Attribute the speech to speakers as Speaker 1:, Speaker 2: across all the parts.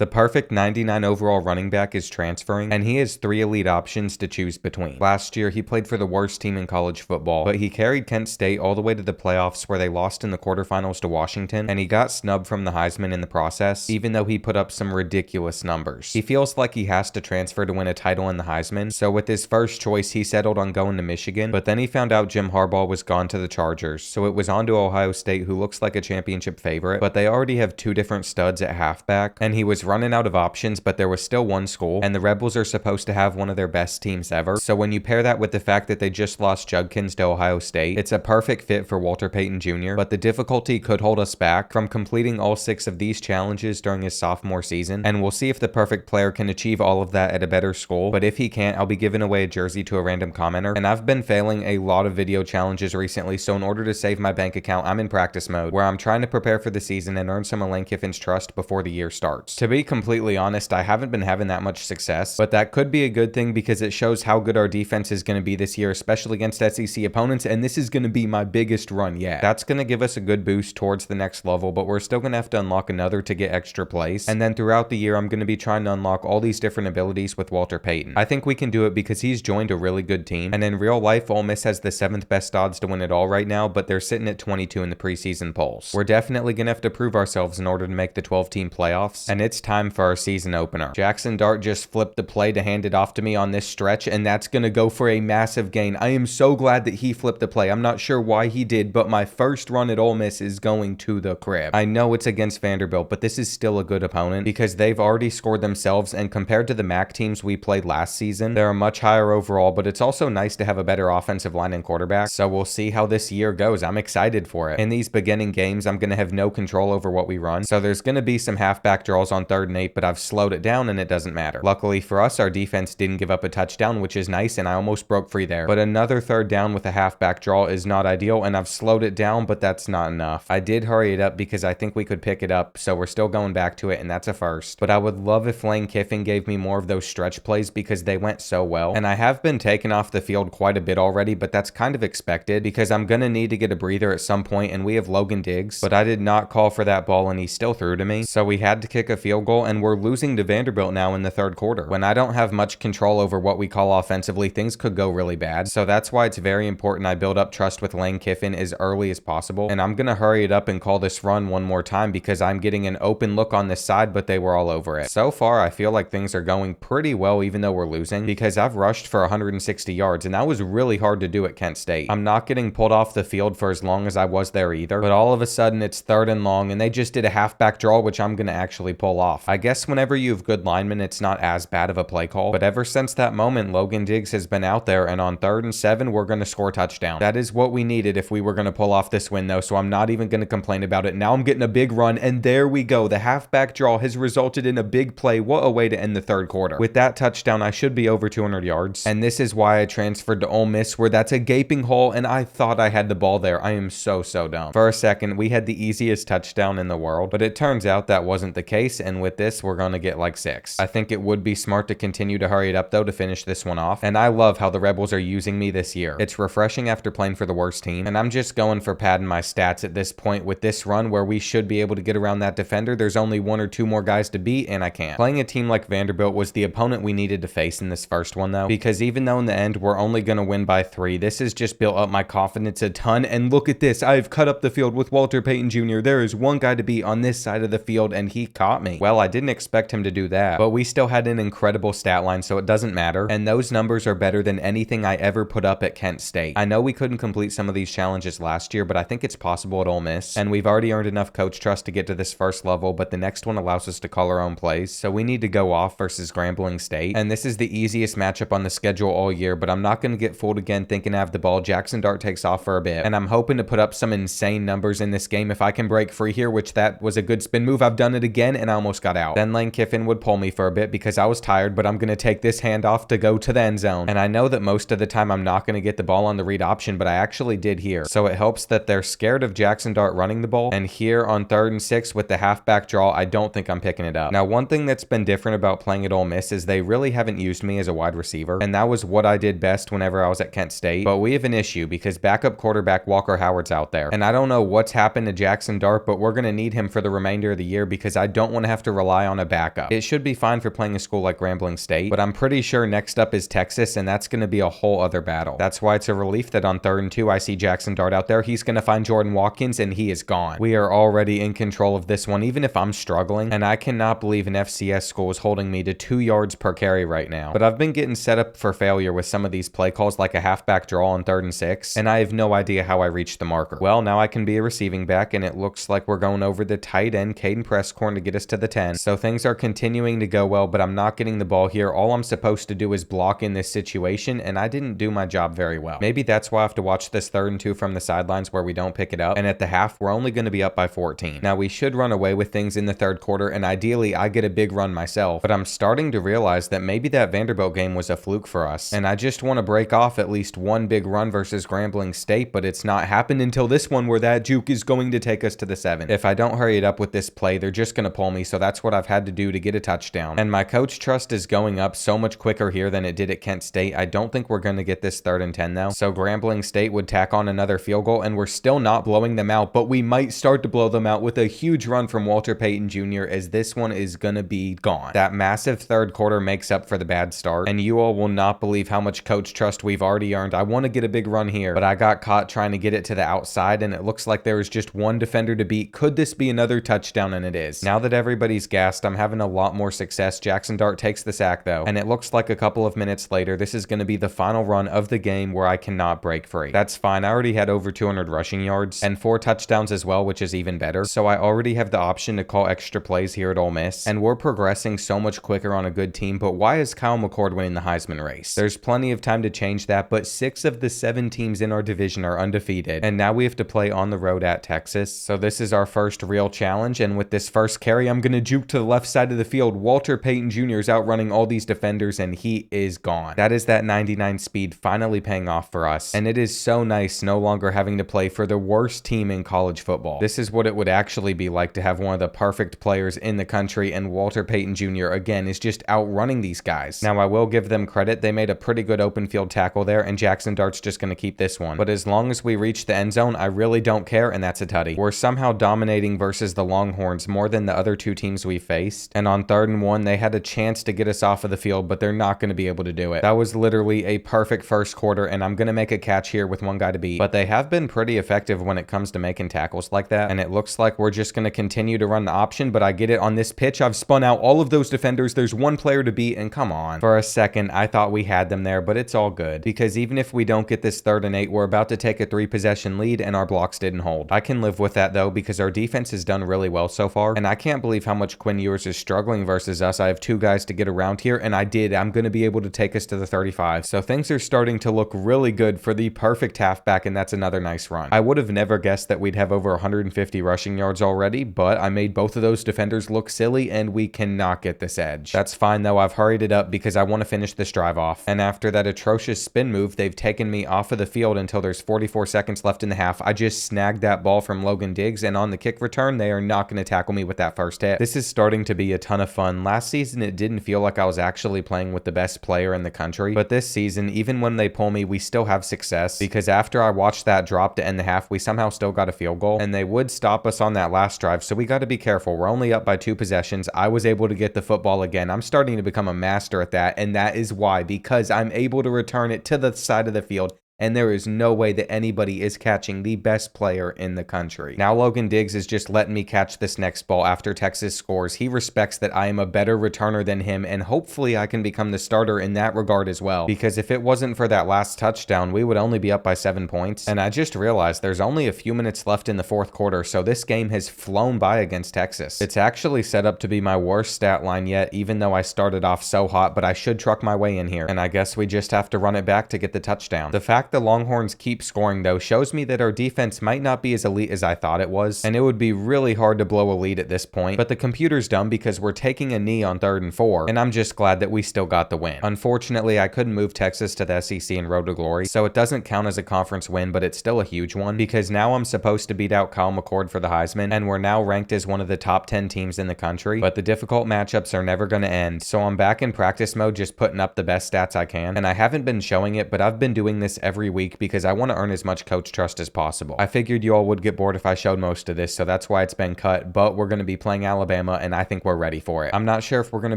Speaker 1: The perfect 99 overall running back is transferring, and he has 3 elite options to choose between. Last year, he played for the worst team in college football, but he carried Kent State all the way to the playoffs where they lost in the quarterfinals to Washington, and he got snubbed from the Heisman in the process, even though he put up some ridiculous numbers. He feels like he has to transfer to win a title in the Heisman, so with his first choice, he settled on going to Michigan, but then he found out Jim Harbaugh was gone to the Chargers, so it was on to Ohio State, who looks like a championship favorite, but they already have 2 different studs at halfback, and he was running out of options, but there was still one school, and the Rebels are supposed to have one of their best teams ever. So when you pair that with the fact that they just lost Judkins to Ohio State, it's a perfect fit for Walter Payton Jr., but the difficulty could hold us back from completing all 6 of these challenges during his sophomore season, and we'll see if the perfect player can achieve all of that at a better school, but if he can't, I'll be giving away a jersey to a random commenter, and I've been failing a lot of video challenges recently, so in order to save my bank account, I'm in practice mode, where I'm trying to prepare for the season and earn some of Lane Kiffin's trust before the year starts. To be completely honest, I haven't been having that much success, but that could be a good thing because it shows how good our defense is going to be this year, especially against SEC opponents, and this is going to be my biggest run yet. That's going to give us a good boost towards the next level, but we're still going to have to unlock another to get extra plays, and then throughout the year, I'm going to be trying to unlock all these different abilities with Walter Payton. I think we can do it because he's joined a really good team, and in real life, Ole Miss has the 7th best odds to win it all right now, but they're sitting at 22 in the preseason polls. We're definitely going to have to prove ourselves in order to make the 12-team playoffs, and it's time for our season opener. Jackson Dart just flipped the play to hand it off to me on this stretch, and that's going to go for a massive gain. I am so glad that he flipped the play. I'm not sure why he did, but my first run at Ole Miss is going to the crib. I know it's against Vanderbilt, but this is still a good opponent because they've already scored themselves, and compared to the MAC teams we played last season, they're much higher overall, but it's also nice to have a better offensive line and quarterback, so we'll see how this year goes. I'm excited for it. In these beginning games, I'm going to have no control over what we run, so there's going to be some halfback draws on 3rd and 8, but I've slowed it down and it doesn't matter. Luckily for us, our defense didn't give up a touchdown, which is nice, and I almost broke free there. But another 3rd down with a halfback draw is not ideal, and I've slowed it down, but that's not enough. I did hurry it up because I think we could pick it up, so we're still going back to it, and that's a first. But I would love if Lane Kiffin gave me more of those stretch plays because they went so well, and I have been taken off the field quite a bit already, but that's kind of expected because I'm going to need to get a breather at some point, and we have Logan Diggs, but I did not call for that ball, and he still threw to me, so we had to kick a field goal, and we're losing to Vanderbilt now in the 3rd quarter. When I don't have much control over what we call offensively, things could go really bad, so that's why it's very important I build up trust with Lane Kiffin as early as possible, and I'm going to hurry it up and call this run one more time because I'm getting an open look on this side, but they were all over it. So far, I feel like things are going pretty well even though we're losing because I've rushed for 160 yards, and that was really hard to do at Kent State. I'm not getting pulled off the field for as long as I was there either, but all of a sudden it's 3rd and long, and they just did a halfback draw, which I'm going to actually pull off. I guess whenever you have good linemen, it's not as bad of a play call, but ever since that moment, Logan Diggs has been out there, and on 3rd and 7, we're going to score a touchdown. That is what we needed if we were going to pull off this win, though, so I'm not even going to complain about it. Now I'm getting a big run, and there we go. The halfback draw has resulted in a big play. What a way to end the 3rd quarter. With that touchdown, I should be over 200 yards, and this is why I transferred to Ole Miss, where that's a gaping hole, and I thought I had the ball there. I am so dumb. For a second, we had the easiest touchdown in the world, but it turns out that wasn't the case, and with this, we're going to get like 6. I think it would be smart to continue to hurry it up, though, to finish this one off, and I love how the Rebels are using me this year. It's refreshing after playing for the worst team, and I'm just going for padding my stats at this point with this run where we should be able to get around that defender. There's only 1 or 2 more guys to beat, and I can't. Playing a team like Vanderbilt was the opponent we needed to face in this first one, though, because even though in the end we're only going to win by 3, this has just built up my confidence a ton, and look at this. I've cut up the field with Walter Payton Jr. There is one guy to beat on this side of the field, and he caught me. Well, I didn't expect him to do that, but we still had an incredible stat line, so it doesn't matter, and those numbers are better than anything I ever put up at Kent State. I know we couldn't complete some of these challenges last year, but I think it's possible at Ole Miss, and we've already earned enough coach trust to get to this first level, but the next one allows us to call our own plays, so we need to go off versus Grambling State, and this is the easiest matchup on the schedule all year, but I'm not going to get fooled again thinking I have the ball. Jackson Dart takes off for a bit, and I'm hoping to put up some insane numbers in this game if I can break free here, which that was a good spin move. I've done it again, and I almost got out. Then Lane Kiffin would pull me for a bit because I was tired, but I'm going to take this handoff to go to the end zone, and I know that most of the time I'm not going to get the ball on the read option, but I actually did here, so it helps that they're scared of Jackson Dart running the ball, and here on 3rd and 6 with the halfback draw, I don't think I'm picking it up. Now, one thing that's been different about playing at Ole Miss is they really haven't used me as a wide receiver, and that was what I did best whenever I was at Kent State, but we have an issue because backup quarterback Walker Howard's out there, and I don't know what's happened to Jackson Dart, but we're going to need him for the remainder of the year because I don't want to have to to rely on a backup. It should be fine for playing a school like Grambling State, but I'm pretty sure next up is Texas, and that's going to be a whole other battle. That's why it's a relief that on 3rd and 2, I see Jackson Dart out there. He's going to find Jordan Watkins, and he is gone. We are already in control of this one, even if I'm struggling, and I cannot believe an FCS school is holding me to 2 yards per carry right now. But I've been getting set up for failure with some of these play calls, like a halfback draw on 3rd and 6, and I have no idea how I reached the marker. Well, now I can be a receiving back, and it looks like we're going over the tight end, Caden Presscorn, to get us to the 10. So things are continuing to go well, but I'm not getting the ball here. All I'm supposed to do is block in this situation, and I didn't do my job very well. Maybe that's why I have to watch this 3rd and 2 from the sidelines where we don't pick it up, and at the half, we're only going to be up by 14. Now, we should run away with things in the 3rd quarter, and ideally, I get a big run myself, but I'm starting to realize that maybe that Vanderbilt game was a fluke for us, and I just want to break off at least one big run versus Grambling State, but it's not happened until this one where that juke is going to take us to the 7. If I don't hurry it up with this play, they're just going to pull me, so that's what I've had to do to get a touchdown. And my coach trust is going up so much quicker here than it did at Kent State. I don't think we're going to get this 3rd and 10 though. So Grambling State would tack on another field goal, and we're still not blowing them out, but we might start to blow them out with a huge run from Walter Payton Jr., as this one is going to be gone. That massive 3rd quarter makes up for the bad start, and you all will not believe how much coach trust we've already earned. I want to get a big run here, but I got caught trying to get it to the outside, and it looks like there is just one defender to beat. Could this be another touchdown? And it is. Now that everybody's gassed, I'm having a lot more success. Jackson Dart takes the sack though, and it looks like a couple of minutes later, this is going to be the final run of the game where I cannot break free. That's fine. I already had over 200 rushing yards and 4 touchdowns as well, which is even better. So I already have the option to call extra plays here at Ole Miss, and we're progressing so much quicker on a good team. But why is Kyle McCord winning the Heisman race? There's plenty of time to change that, but 6 of the 7 teams in our division are undefeated, and now we have to play on the road at Texas. So this is our first real challenge, and with this first carry, I'm going to juke to the left side of the field. Walter Payton Jr. is outrunning all these defenders, and he is gone. That is that 99 speed finally paying off for us, and it is so nice no longer having to play for the worst team in college football. This is what it would actually be like to have one of the perfect players in the country, and Walter Payton Jr. again is just outrunning these guys. Now I will give them credit. They made a pretty good open field tackle there, and Jackson Dart's just going to keep this one. But as long as we reach the end zone, I really don't care, and that's a tutty. We're somehow dominating versus the Longhorns more than the other 2 teams we faced, and on 3rd and 1, they had a chance to get us off of the field, but they're not going to be able to do it. That was literally a perfect first quarter, and I'm going to make a catch here with one guy to beat, but they have been pretty effective when it comes to making tackles like that, and it looks like we're just going to continue to run the option, but I get it on this pitch. I've spun out all of those defenders. There's one player to beat, and come on. For a second, I thought we had them there, but it's all good, because even if we don't get this 3rd and 8, we're about to take a 3-possession lead, and our blocks didn't hold. I can live with that though, because our defense has done really well so far, and I can't believe how much Quinn Ewers is struggling versus us. I have 2 guys to get around here, and I did. I'm going to be able to take us to the 35. So things are starting to look really good for the perfect halfback, and that's another nice run. I would have never guessed that we'd have over 150 rushing yards already, but I made both of those defenders look silly, and we cannot get this edge. That's fine though. I've hurried it up because I want to finish this drive off. And after that atrocious spin move, they've taken me off of the field until there's 44 seconds left in the half. I just snagged that ball from Logan Diggs, and on the kick return, they are not going to tackle me with that first hit. This is starting to be a ton of fun. Last season, it didn't feel like I was actually playing with the best player in the country, but this season, even when they pull me, we still have success, because after I watched that drop to end the half, we somehow still got a field goal, and they would stop us on that last drive, so we got to be careful. We're only up by 2 possessions. I was able to get the football again. I'm starting to become a master at that, and that is why, because I'm able to return it to the side of the field, and there is no way that anybody is catching the best player in the country. Now Logan Diggs is just letting me catch this next ball after Texas scores. He respects that I am a better returner than him, and hopefully I can become the starter in that regard as well, because if it wasn't for that last touchdown, we would only be up by 7 points. And I just realized there's only a few minutes left in the 4th quarter, so this game has flown by against Texas. It's actually set up to be my worst stat line yet, even though I started off so hot, but I should truck my way in here, and I guess we just have to run it back to get the touchdown. The fact the Longhorns keep scoring though shows me that our defense might not be as elite as I thought it was, and it would be really hard to blow a lead at this point, but the computer's dumb because we're taking a knee on 3rd and 4, and I'm just glad that we still got the win. Unfortunately, I couldn't move Texas to the SEC and Road to Glory, so it doesn't count as a conference win, but it's still a huge one, because now I'm supposed to beat out Kyle McCord for the Heisman, and we're now ranked as one of the top 10 teams in the country, but the difficult matchups are never going to end, so I'm back in practice mode just putting up the best stats I can, and I haven't been showing it, but I've been doing this every every week because I want to earn as much coach trust as possible. I figured you all would get bored if I showed most of this, so that's why it's been cut, but we're going to be playing Alabama, and I think we're ready for it. I'm not sure if we're going to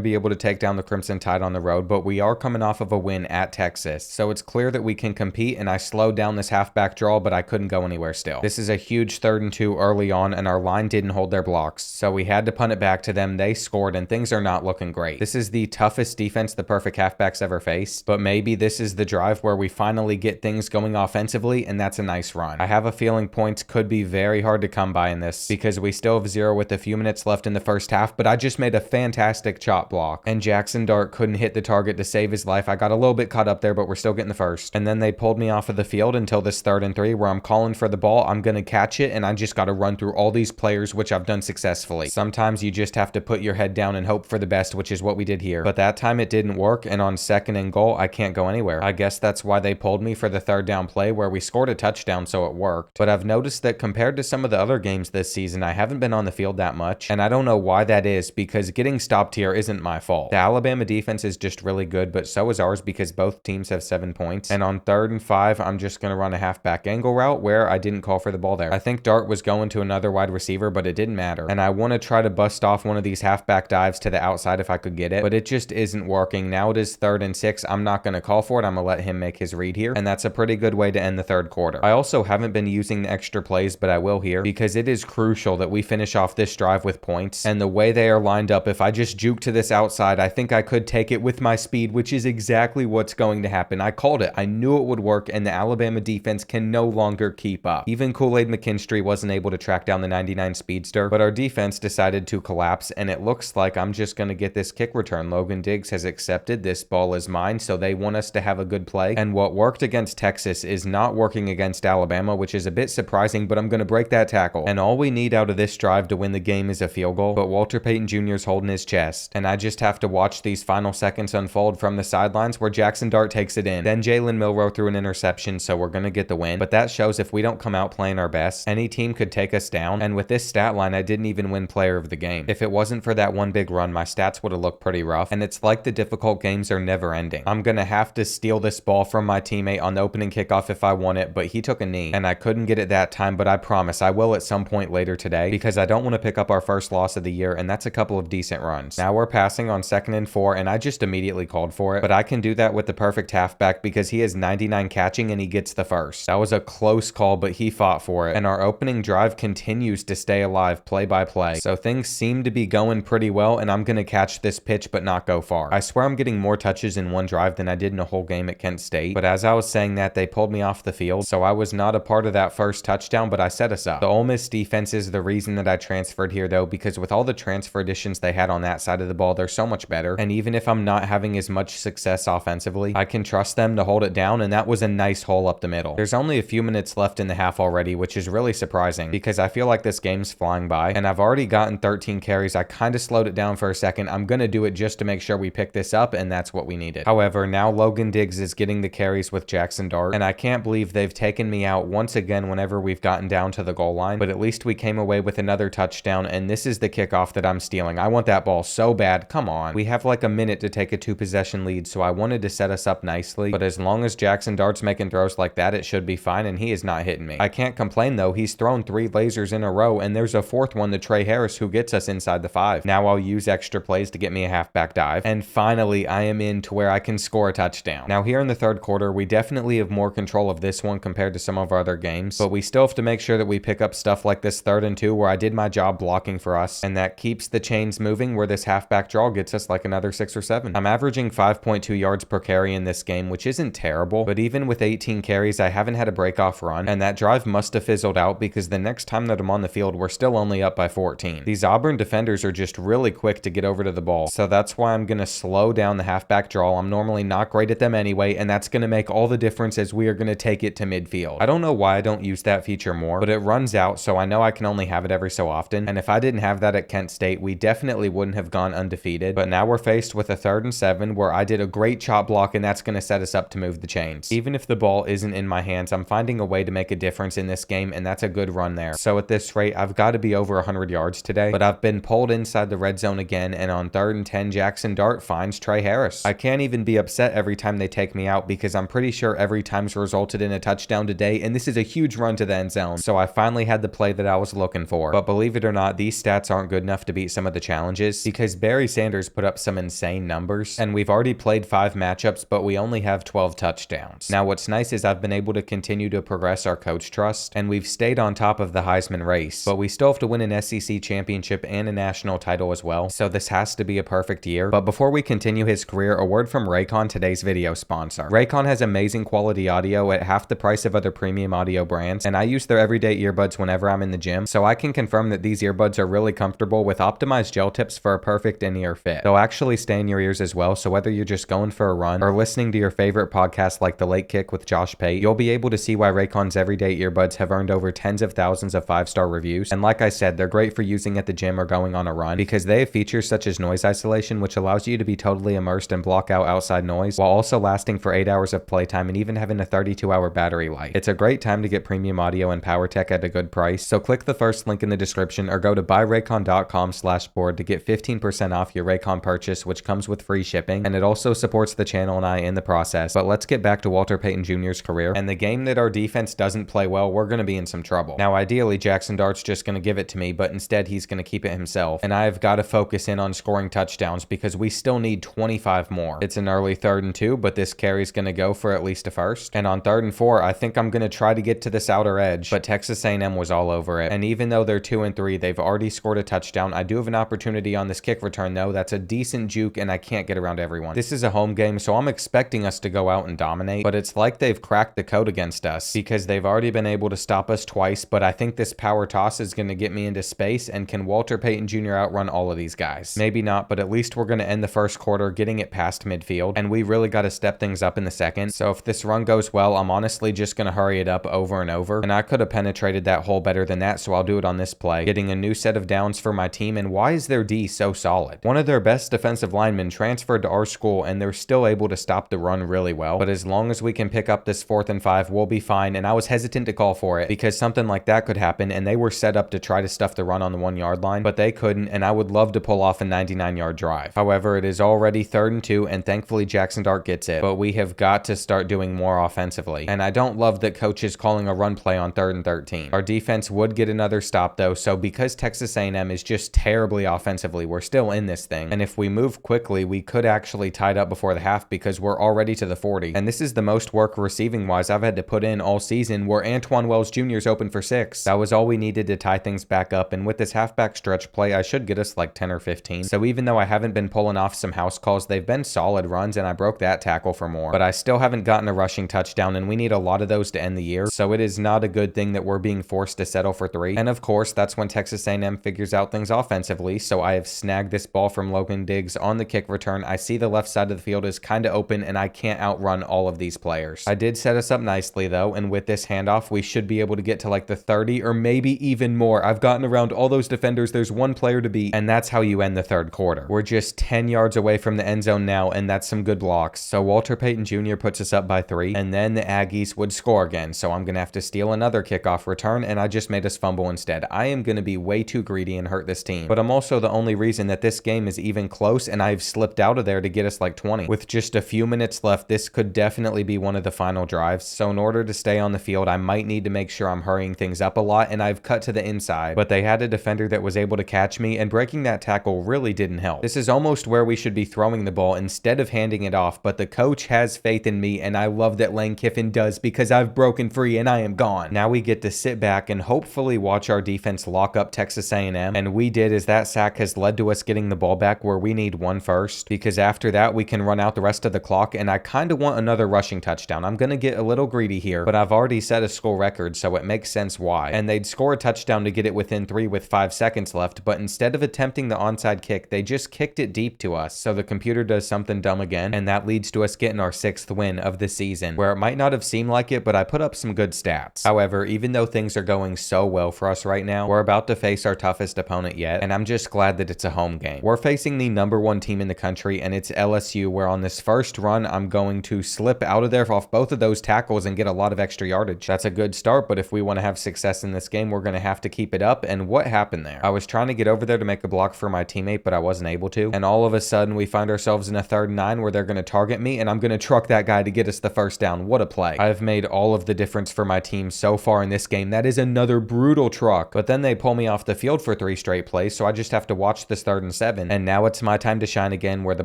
Speaker 1: be able to take down the Crimson Tide on the road, but we are coming off of a win at Texas, so it's clear that we can compete, and I slowed down this halfback draw, but I couldn't go anywhere still. This is a huge 3rd and 2 early on, and our line didn't hold their blocks, so we had to punt it back to them. They scored, and things are not looking great. This is the toughest defense the perfect halfbacks ever faced, but maybe this is the drive where we finally get things going offensively, and that's a nice run. I have a feeling points could be very hard to come by in this because we still have 0 with a few minutes left in the first half, but I just made a fantastic chop block, and Jackson Dart couldn't hit the target to save his life. I got a little bit caught up there, but we're still getting the first. And then they pulled me off of the field until this 3rd and 3 where I'm calling for the ball. I'm going to catch it, and I just got to run through all these players, which I've done successfully. Sometimes you just have to put your head down and hope for the best, which is what we did here. But that time it didn't work, and on 2nd and goal, I can't go anywhere. I guess that's why they pulled me for the 3rd down play where we scored a touchdown, so it worked. But I've noticed that compared to some of the other games this season, I haven't been on the field that much, and I don't know why that is because getting stopped here isn't my fault. The Alabama defense is just really good, but so is ours because both teams have 7 points. And on 3rd and 5, I'm just going to run a halfback angle route where I didn't call for the ball there. I think Dart was going to another wide receiver, but it didn't matter. And I want to try to bust off one of these halfback dives to the outside if I could get it, but it just isn't working. Now it is 3rd and 6. I'm not going to call for it. I'm going to let him make his read here, and that's a pretty good way to end the 3rd quarter. I also haven't been using the extra plays, but I will here because it is crucial that we finish off this drive with points. And the way they are lined up, if I just juke to this outside, I think I could take it with my speed, which is exactly what's going to happen. I called it. I knew it would work, and the Alabama defense can no longer keep up. Even Kool-Aid McKinstry wasn't able to track down the 99 speedster, but our defense decided to collapse, and it looks like I'm just going to get this kick return. Logan Diggs has accepted this ball is mine, so they want us to have a good play. And what worked against Texas is not working against Alabama, which is a bit surprising, but I'm going to break that tackle. And all we need out of this drive to win the game is a field goal, but Walter Payton Jr. is holding his chest, and I just have to watch these final seconds unfold from the sidelines where Jackson Dart takes it in. Then Jalen Milroe threw an interception, so we're going to get the win, but that shows if we don't come out playing our best, any team could take us down. And with this stat line, I didn't even win player of the game. If it wasn't for that one big run, my stats would have looked pretty rough, and it's like the difficult games are never ending. I'm going to have to steal this ball from my teammate on the opening kickoff if I want it, but he took a knee, and I couldn't get it that time, but I promise I will at some point later today because I don't want to pick up our first loss of the year, and that's a couple of decent runs. Now we're passing on 2nd and 4, and I just immediately called for it, but I can do that with the perfect halfback because he has 99 catching and he gets the first. That was a close call, but he fought for it, and our opening drive continues to stay alive play by play. So things seem to be going pretty well, and I'm going to catch this pitch but not go far. I swear I'm getting more touches in one drive than I did in a whole game at Kent State, but as I was saying that, they pulled me off the field, so I was not a part of that first touchdown, but I set us up. The Ole Miss defense is the reason that I transferred here though, because with all the transfer additions they had on that side of the ball, they're so much better, and even if I'm not having as much success offensively, I can trust them to hold it down, and that was a nice hole up the middle. There's only a few minutes left in the half already, which is really surprising because I feel like this game's flying by, and I've already gotten 13 carries. I kind of slowed it down for a second. I'm going to do it just to make sure we pick this up, and that's what we needed. However, now Logan Diggs is getting the carries with Jackson Dart, and I can't believe they've taken me out once again whenever we've gotten down to the goal line, but at least we came away with another touchdown, and this is the kickoff that I'm stealing. I want that ball so bad. Come on. We have like a minute to take a 2-possession lead, so I wanted to set us up nicely, but as long as Jackson Dart's making throws like that, it should be fine, and he is not hitting me. I can't complain though. He's thrown 3 lasers in a row, and there's a 4th one to Trey Harris who gets us inside the 5. Now I'll use extra plays to get me a halfback dive, and finally I am in to where I can score a touchdown. Now here in the 3rd quarter, we definitely have more control of this one compared to some of our other games, but we still have to make sure that we pick up stuff like this 3rd and 2 where I did my job blocking for us, and that keeps the chains moving where this halfback draw gets us like another 6 or 7. I'm averaging 5.2 yards per carry in this game, which isn't terrible, but even with 18 carries, I haven't had a breakoff run, and that drive must have fizzled out because the next time that I'm on the field, we're still only up by 14. These Auburn defenders are just really quick to get over to the ball, so that's why I'm going to slow down the halfback draw. I'm normally not great at them anyway, and that's going to make all the difference as we are going to take it to midfield. I don't know why I don't use that feature more, but it runs out, so I know I can only have it every so often, and if I didn't have that at Kent State, we definitely wouldn't have gone undefeated, but now we're faced with a 3rd and 7 where I did a great chop block, and that's going to set us up to move the chains. Even if the ball isn't in my hands, I'm finding a way to make a difference in this game, and that's a good run there. So at this rate, I've got to be over 100 yards today, but I've been pulled inside the red zone again, and on 3rd and 10, Jackson Dart finds Trey Harris. I can't even be upset every time they take me out because I'm pretty sure every every time's resulted in a touchdown today, and this is a huge run to the end zone. So I finally had the play that I was looking for. But believe it or not, these stats aren't good enough to beat some of the challenges because Barry Sanders put up some insane numbers, and we've already played 5 matchups, but we only have 12 touchdowns. Now what's nice is I've been able to continue to progress our coach trust, and we've stayed on top of the Heisman race, but we still have to win an SEC championship and a national title as well, so this has to be a perfect year. But before we continue his career, a word from Raycon, today's video sponsor. Raycon has amazing quality audio at half the price of other premium audio brands, and I use their everyday earbuds whenever I'm in the gym, so I can confirm that these earbuds are really comfortable with optimized gel tips for a perfect in-ear fit. They'll actually stay in your ears as well, so whether you're just going for a run or listening to your favorite podcast like The Late Kick with Josh Pate, you'll be able to see why Raycon's everyday earbuds have earned over tens of thousands of 5-star reviews. And like I said, they're great for using at the gym or going on a run because they have features such as noise isolation, which allows you to be totally immersed and block out outside noise while also lasting for 8 hours of playtime and even having a 32-hour battery life. It's a great time to get premium audio and power tech at a good price, so click the first link in the description or go to buyraycon.com/board to get 15% off your Raycon purchase, which comes with free shipping, and it also supports the channel and I in the process. But let's get back to Walter Payton Jr.'s career, and the game that our defense doesn't play well, we're going to be in some trouble. Now ideally Jackson Dart's just going to give it to me, but instead he's going to keep it himself, and I've got to focus in on scoring touchdowns because we still need 25 more. It's an early 3rd and 2, but this carry's going to go for at least a first, and on 3rd and 4 I think I'm going to try to get to this outer edge, but Texas A&M was all over it, and even though they're 2 and 3, they've already scored a touchdown. I do have an opportunity on this kick return though. That's a decent juke, and I can't get around everyone. This is a home game, so I'm expecting us to go out and dominate, but it's like they've cracked the code against us because they've already been able to stop us twice. But I think this power toss is going to get me into space, and can Walter Payton Jr. outrun all of these guys? Maybe not, but at least we're going to end the first quarter getting it past midfield, and we really got to step things up in the second. So if this run goes well, I'm honestly just going to hurry it up over and over, and I could have penetrated that hole better than that, so I'll do it on this play, getting a new set of downs for my team. And why is their D so solid? One of their best defensive linemen transferred to our school, and they're still able to stop the run really well. But as long as we can pick up this 4th and 5, we'll be fine. And I was hesitant to call for it because something like that could happen, and they were set up to try to stuff the run on the 1-yard line, but they couldn't, and I would love to pull off a 99-yard drive. However, it is already 3rd and 2, and thankfully Jackson Dart gets it, but we have got to start doing more offensively. And I don't love that coach is calling a run play on 3rd and 13. Our defense would get another stop though, so because Texas A&M is just terribly offensively, we're still in this thing, and if we move quickly, we could actually tie it up before the half because we're already to the 40. And this is the most work receiving wise I've had to put in all season, where Antoine Wells Jr. is open for 6. That was all we needed to tie things back up, and with this halfback stretch play, I should get us like 10 or 15. So even though I haven't been pulling off some house calls, they've been solid runs, and I broke that tackle for more, but I still haven't gotten a rushing touchdown, and we need a lot of those to end the year, so it is not a good thing that we're being forced to settle for 3. And of course, that's when Texas A&M figures out things offensively, so I have snagged this ball from Logan Diggs on the kick return. I see the left side of the field is kind of open, and I can't outrun all of these players. I did set us up nicely though, and with this handoff, we should be able to get to like the 30 or maybe even more. I've gotten around all those defenders. There's one player to beat, and that's how you end the 3rd quarter. We're just 10 yards away from the end zone now, and that's some good blocks. So Walter Payton Jr. puts us up by 3, and then the Aggies would score again, so I'm gonna have to steal another kickoff return, and I just made us fumble instead. I am gonna be way too greedy and hurt this team, but I'm also the only reason that this game is even close, and I've slipped out of there to get us like 20. With just a few minutes left, this could definitely be one of the final drives, so in order to stay on the field, I might need to make sure I'm hurrying things up a lot, and I've cut to the inside, but they had a defender that was able to catch me, and breaking that tackle really didn't help. This is almost where we should be throwing the ball instead of handing it off, but the coach has faith in me, and I love that Lane Kiffin does because I've broken free and I am gone. Now we get to sit back and hopefully watch our defense lock up Texas A&M, and we did, as that sack has led to us getting the ball back where we need 1 first, because after that we can run out the rest of the clock, and I kind of want another rushing touchdown. I'm gonna get a little greedy here, but I've already set a school record, so it makes sense why. And they'd score a touchdown to get it within 3 with 5 seconds left, but instead of attempting the onside kick, they just kicked it deep to us, so the computer does something dumb again, and that leads to us getting our 6th win of the season, where it might not have seemed like it, but I put up some good stats. However, even though things are going so well for us right now, we're about to face our toughest opponent yet, and I'm just glad that it's a home game. We're facing the #1 team in the country, and it's LSU, where on this first run, I'm going to slip out of there off both of those tackles and get a lot of extra yardage. That's a good start, but if we want to have success in this game, we're going to have to keep it up. And what happened there? I was trying to get over there to make a block for my teammate, but I wasn't able to, and all of a sudden we find ourselves in a 3rd and 9 where they're going to target me, and I'm going to truck that guy to get us the first down. What a play. I've made all of the difference for my team so far in this game. That is another brutal truck. But then they pull me off the field for 3 straight plays, so I just have to watch this 3rd and 7. And now it's my time to shine again where the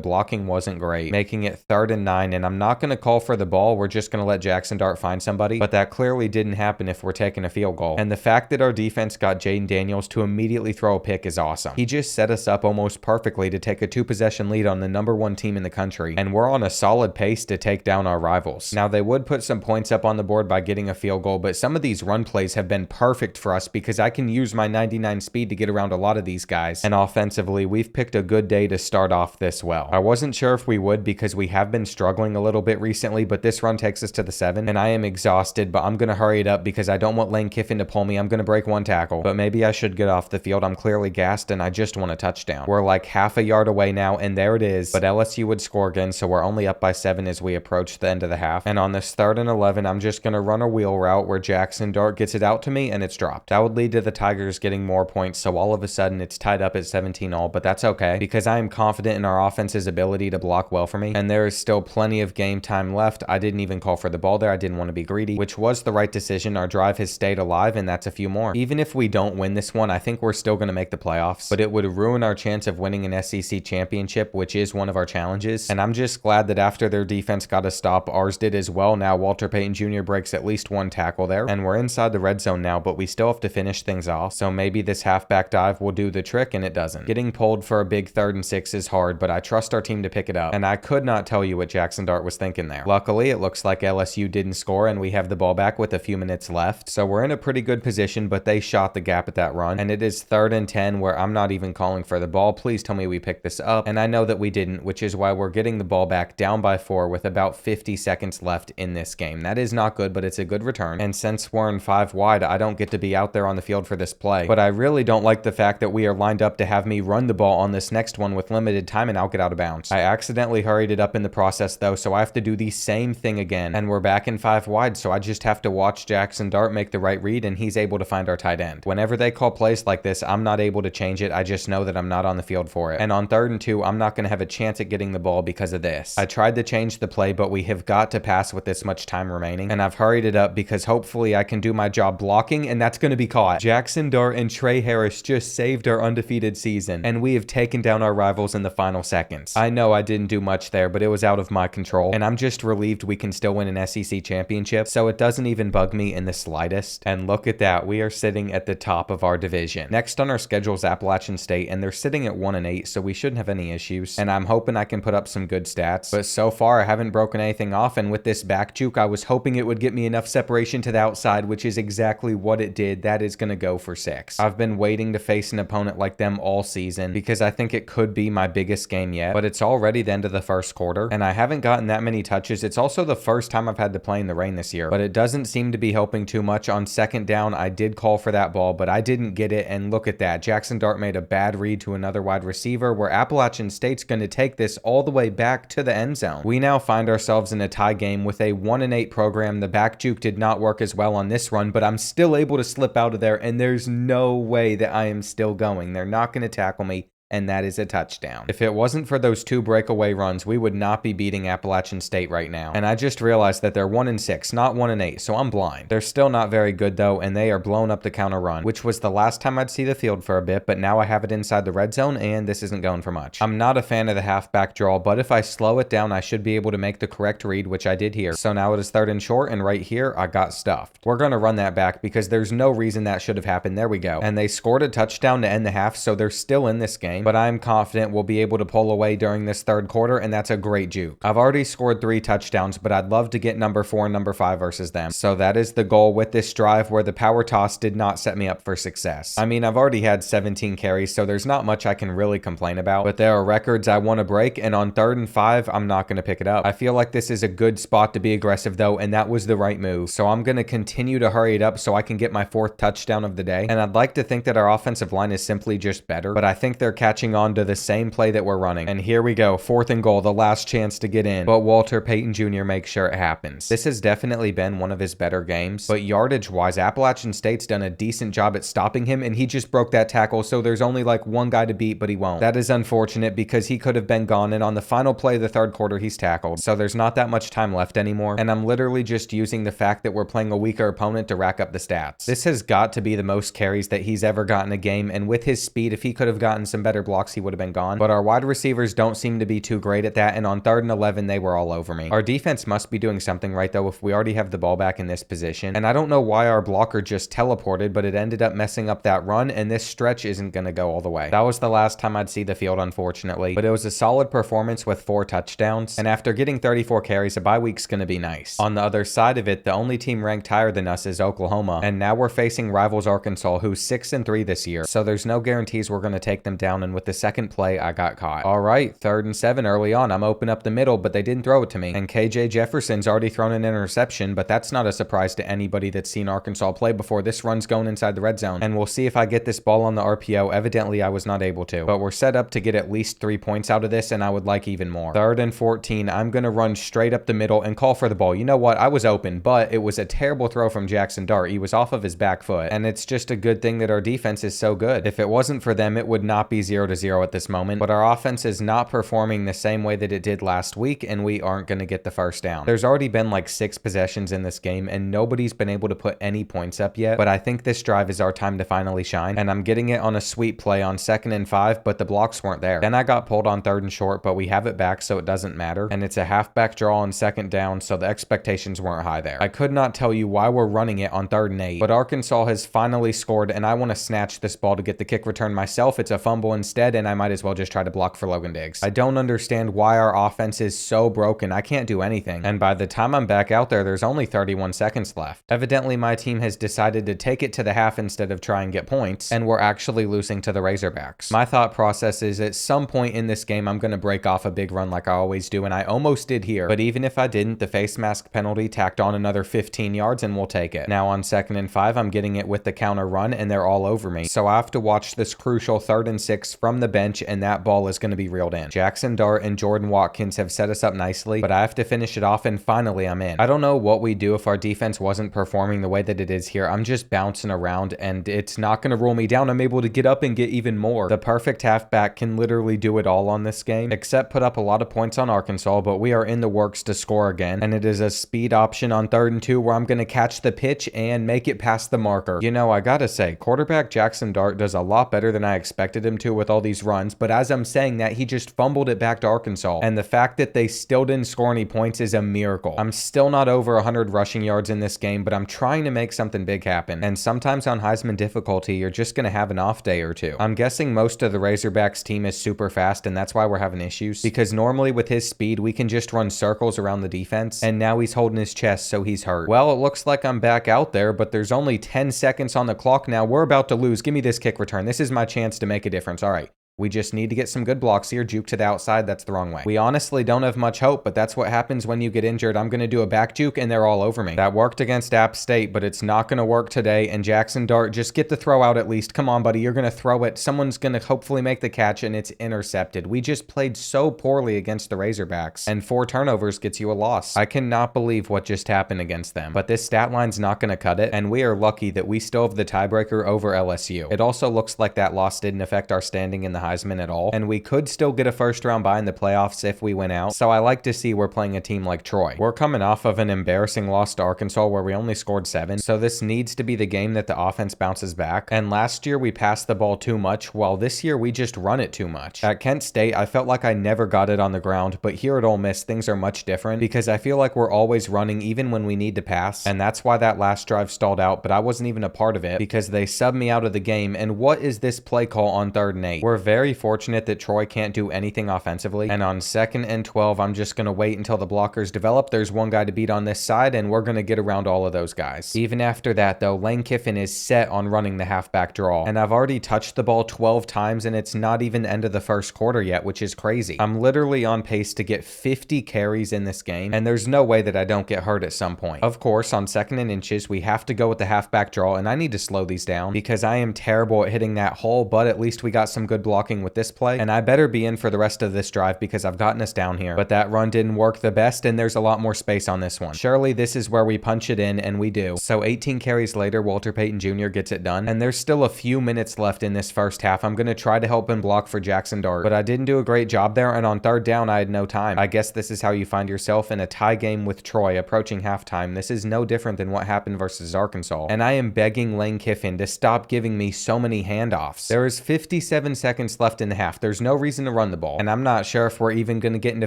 Speaker 1: blocking wasn't great, making it 3rd and 9. And I'm not going to call for the ball. We're just going to let Jackson Dart find somebody. But that clearly didn't happen if we're taking a field goal. And the fact that our defense got Jaden Daniels to immediately throw a pick is awesome. He just set us up almost perfectly to take a 2-possession lead on the #1 team in the country. And we're on a solid pace to take down our rivals. Now, they would put some points up on the board by getting a field goal, but some of these run plays have been perfect for us because I can use my 99 speed to get around a lot of these guys. And offensively, we've picked a good day to start off this well. I wasn't sure if we would because we have been struggling a little bit recently, but this run takes us to the 7, and I am exhausted, but I'm going to hurry it up because I don't want Lane Kiffin to pull me. I'm going to break 1 tackle, but maybe I should get off the field. I'm clearly gassed, and I just want a touchdown. We're like half a yard away now, and there it is, but LSU would score again, so we're only up by 7 as we approach the end of the half. And on this 3rd and 11, I'm just going to run a wheel route where Jackson Dart gets it out to me, and it's dropped. That would lead to the Tigers getting more points, so all of a sudden it's tied up at 17-all, but that's okay because I am confident in our offense's ability to block well for me, and there is still plenty of game time left. I didn't even call for the ball there. I didn't want to be greedy, which was the right decision. Our drive has stayed alive, and that's a few more. Even if we don't win this one, I think we're still going to make the playoffs, but it would ruin our chance of winning an SEC championship, which is one of our challenges. And I'm just glad that after their defense got a stop, ours did as well. Now Walter Payton Jr. breaks at least 1 tackle there, and we're inside the red zone now, but we still have to finish things off. So maybe this halfback dive will do the trick, and it doesn't. Getting pulled for a big 3rd and 6 is hard, but I trust our team to pick it up. And I could not tell you what Jackson Dart was thinking there. Luckily, it looks like LSU didn't score, and we have the ball back with a few minutes left. So we're in a pretty good position, but they shot the gap at that run. And it is 3rd and 10 where I'm not even calling for the ball. Please tell me we picked this up. And I know that we didn't, which is why we're getting the ball back down by 4 with about 50 seconds left in this game. That is not good, but it's a good return. And since we're in 5 wide, I don't get to be out there on the field for this play. But I really don't like the fact that we are lined up to have me run the ball on this next one with limited time, and I'll get out of bounds. I accidentally hurried it up in the process though, so I have to do the same thing again. And we're back in 5 wide, so I just have to watch Jackson Dart make the right read, and he's able to find our tight end. Whenever they call plays like this, I'm not able to change it. I just know that I'm not on the field for it. And on 3rd and 2, I'm not going to have a chance at getting the ball because of this. I tried to change the play, but we have got to pass with this much time remaining, and I've hurried it up because hopefully I can do my job blocking, and that's going to be caught. Jackson Dart and Trey Harris just saved our undefeated season, and we have taken down our rivals in the final seconds. I know I didn't do much there, but it was out of my control, and I'm just relieved we can still win an SEC championship, so it doesn't even bug me in the slightest. And look at that, we are sitting at the top of our division. Next on our schedule is Appalachian State, and they're sitting at 1-8, so we shouldn't have any issues, and I'm hoping I can put up some good stats, but so far I haven't broken anything off, and with this back juke, I was hoping it would get me enough separation to the outside, which is exactly what it did. That is going to go for 6. I've been waiting to face an opponent like them all season because I think it could be my biggest game yet, but it's already the end of the first quarter, and I haven't gotten that many touches. It's also the first time I've had to play in the rain this year, but it doesn't seem to be helping too much. On 2nd down, I did call for that ball, but I didn't get it, and look at that. Jackson Dart made a bad read to another wide receiver where Appalachian State's going to take this all the way back to the end zone. We now find ourselves in a tie game with a 1-8 program. The back juke did not work as well on this run, but I'm still able to slip out of there, and there's no way that I am still going. They're not going to tackle me, and that is a touchdown. If it wasn't for those 2 breakaway runs, we would not be beating Appalachian State right now. And I just realized that they're 1-6, not 1-8, so I'm blind. They're still not very good though, and they are blowing up the counter run, which was the last time I'd see the field for a bit, but now I have it inside the red zone, and this isn't going for much. I'm not a fan of the halfback draw, but if I slow it down, I should be able to make the correct read, which I did here. So now it is 3rd and short, and right here, I got stuffed. We're going to run that back because there's no reason that should have happened. There we go. And they scored a touchdown to end the half, so they're still in this game, but I'm confident we'll be able to pull away during this 3rd quarter, and that's a great juke. I've already scored 3 touchdowns, but I'd love to get number 4 and number 5 versus them. So that is the goal with this drive, where the power toss did not set me up for success. I mean, I've already had 17 carries, so there's not much I can really complain about, but there are records I want to break, and on 3rd and 5, I'm not going to pick it up. I feel like this is a good spot to be aggressive though, and that was the right move. So I'm going to continue to hurry it up so I can get my 4th touchdown of the day, and I'd like to think that our offensive line is simply just better, but I think they're catching catching on to the same play that we're running. And here we go, 4th and goal, the last chance to get in. But Walter Payton Jr. makes sure it happens. This has definitely been one of his better games, but yardage-wise, Appalachian State's done a decent job at stopping him, and he just broke that tackle, so there's only like one guy to beat, but he won't. That is unfortunate because he could have been gone, and on the final play of the 3rd quarter, he's tackled. So there's not that much time left anymore, and I'm literally just using the fact that we're playing a weaker opponent to rack up the stats. This has got to be the most carries that he's ever gotten a game, and with his speed, if he could have gotten some better blocks, he would have been gone. But our wide receivers don't seem to be too great at that, and on 3rd and 11, they were all over me. Our defense must be doing something right, though, if we already have the ball back in this position. And I don't know why our blocker just teleported, but it ended up messing up that run, and this stretch isn't going to go all the way. That was the last time I'd see the field, unfortunately, but it was a solid performance with 4 touchdowns, and after getting 34 carries, a bye week's going to be nice. On the other side of it, the only team ranked higher than us is Oklahoma, and now we're facing rivals Arkansas, who's 6-3 this year, so there's no guarantees we're going to take them down, and with the second play, I got caught. Alright, 3rd and 7 early on, I'm open up the middle, but they didn't throw it to me, and KJ Jefferson's already thrown an interception, but that's not a surprise to anybody that's seen Arkansas play before. This run's going inside the red zone, and we'll see if I get this ball on the RPO. Evidently, I was not able to, but we're set up to get at least 3 points out of this, and I would like even more. 3rd and 14, I'm going to run straight up the middle and call for the ball. You know what? I was open, but it was a terrible throw from Jackson Dart. He was off of his back foot, and it's just a good thing that our defense is so good. If it wasn't for them, it would not be 0-0 at this moment, but our offense is not performing the same way that it did last week, and we aren't going to get the first down. There's already been like 6 possessions in this game, and nobody's been able to put any points up yet, but I think this drive is our time to finally shine, and I'm getting it on a sweep play on 2nd and 5, but the blocks weren't there. Then I got pulled on 3rd and short, but we have it back, so it doesn't matter, and it's a halfback draw on 2nd down, so the expectations weren't high there. I could not tell you why we're running it on 3rd and 8, but Arkansas has finally scored, and I want to snatch this ball to get the kick return myself. It's a fumble instead, and I might as well just try to block for Logan Diggs. I don't understand why our offense is so broken. I can't do anything, and by the time I'm back out there's only 31 seconds left. Evidently, my team has decided to take it to the half instead of try and get points, and we're actually losing to the Razorbacks. My thought process is at some point in this game, I'm going to break off a big run like I always do, and I almost did here, but even if I didn't, the face mask penalty tacked on another 15 yards, and we'll take it. Now on 2nd and 5, I'm getting it with the counter run, and they're all over me, so I have to watch this crucial 3rd and 6 from the bench, and that ball is going to be reeled in. Jackson Dart and Jordan Watkins have set us up nicely, but I have to finish it off, and finally I'm in. I don't know what we do if our defense wasn't performing the way that it is here. I'm just bouncing around, and it's not going to roll me down. I'm able to get up and get even more. The perfect halfback can literally do it all on this game, except put up a lot of points on Arkansas, but we are in the works to score again, and it is a speed option on 3rd and 2 where I'm going to catch the pitch and make it past the marker. You know, I gotta say, quarterback Jackson Dart does a lot better than I expected him to with all these runs, but as I'm saying that, he just fumbled it back to Arkansas, and the fact that they still didn't score any points is a miracle. I'm still not over 100 rushing yards in this game, but I'm trying to make something big happen, and sometimes on Heisman difficulty, you're just gonna have an off day or two. I'm guessing most of the Razorbacks team is super fast, and that's why we're having issues, because normally with his speed, we can just run circles around the defense, and now he's holding his chest, so he's hurt. Well, it looks like I'm back out there, but there's only 10 seconds on the clock now. We're about to lose. Give me this kick return. This is my chance to make a difference. All right. We just need to get some good blocks here. Juke to the outside. That's the wrong way. We honestly don't have much hope, but that's what happens when you get injured. I'm going to do a back juke, and they're all over me. That worked against App State, but it's not going to work today. And Jackson Dart, just get the throw out at least. Come on, buddy. You're going to throw it. Someone's going to hopefully make the catch, and it's intercepted. We just played so poorly against the Razorbacks, and 4 turnovers gets you a loss. I cannot believe what just happened against them, but this stat line's not going to cut it, and we are lucky that we still have the tiebreaker over LSU. It also looks like that loss didn't affect our standing in the Heisman at all, and we could still get a first round bye in the playoffs if we win out, so I like to see we're playing a team like Troy. We're coming off of an embarrassing loss to Arkansas where we only scored 7, so this needs to be the game that the offense bounces back, and last year we passed the ball too much, while this year we just run it too much. At Kent State, I felt like I never got it on the ground, but here at Ole Miss, things are much different, because I feel like we're always running even when we need to pass, and that's why that last drive stalled out, but I wasn't even a part of it, because they subbed me out of the game, and what is this play call on 3rd and 8? We're very fortunate that Troy can't do anything offensively, and on 2nd and 12, I'm just going to wait until the blockers develop. There's one guy to beat on this side, and we're going to get around all of those guys. Even after that, though, Lane Kiffin is set on running the halfback draw, and I've already touched the ball 12 times, and it's not even the end of the first quarter yet, which is crazy. I'm literally on pace to get 50 carries in this game, and there's no way that I don't get hurt at some point. Of course, on 2nd and inches, we have to go with the halfback draw, and I need to slow these down, because I am terrible at hitting that hole, but at least we got some good blocks blocking with this play, and I better be in for the rest of this drive because I've gotten us down here. But that run didn't work the best, and there's a lot more space on this one. Surely this is where we punch it in, and we do. So 18 carries later, Walter Payton Jr. gets it done, and there's still a few minutes left in this first half. I'm going to try to help him block for Jackson Dart, but I didn't do a great job there, and on third down, I had no time. I guess this is how you find yourself in a tie game with Troy approaching halftime. This is no different than what happened versus Arkansas, and I am begging Lane Kiffin to stop giving me so many handoffs. There is 57 seconds left in the half. There's no reason to run the ball, and I'm not sure if we're even going to get into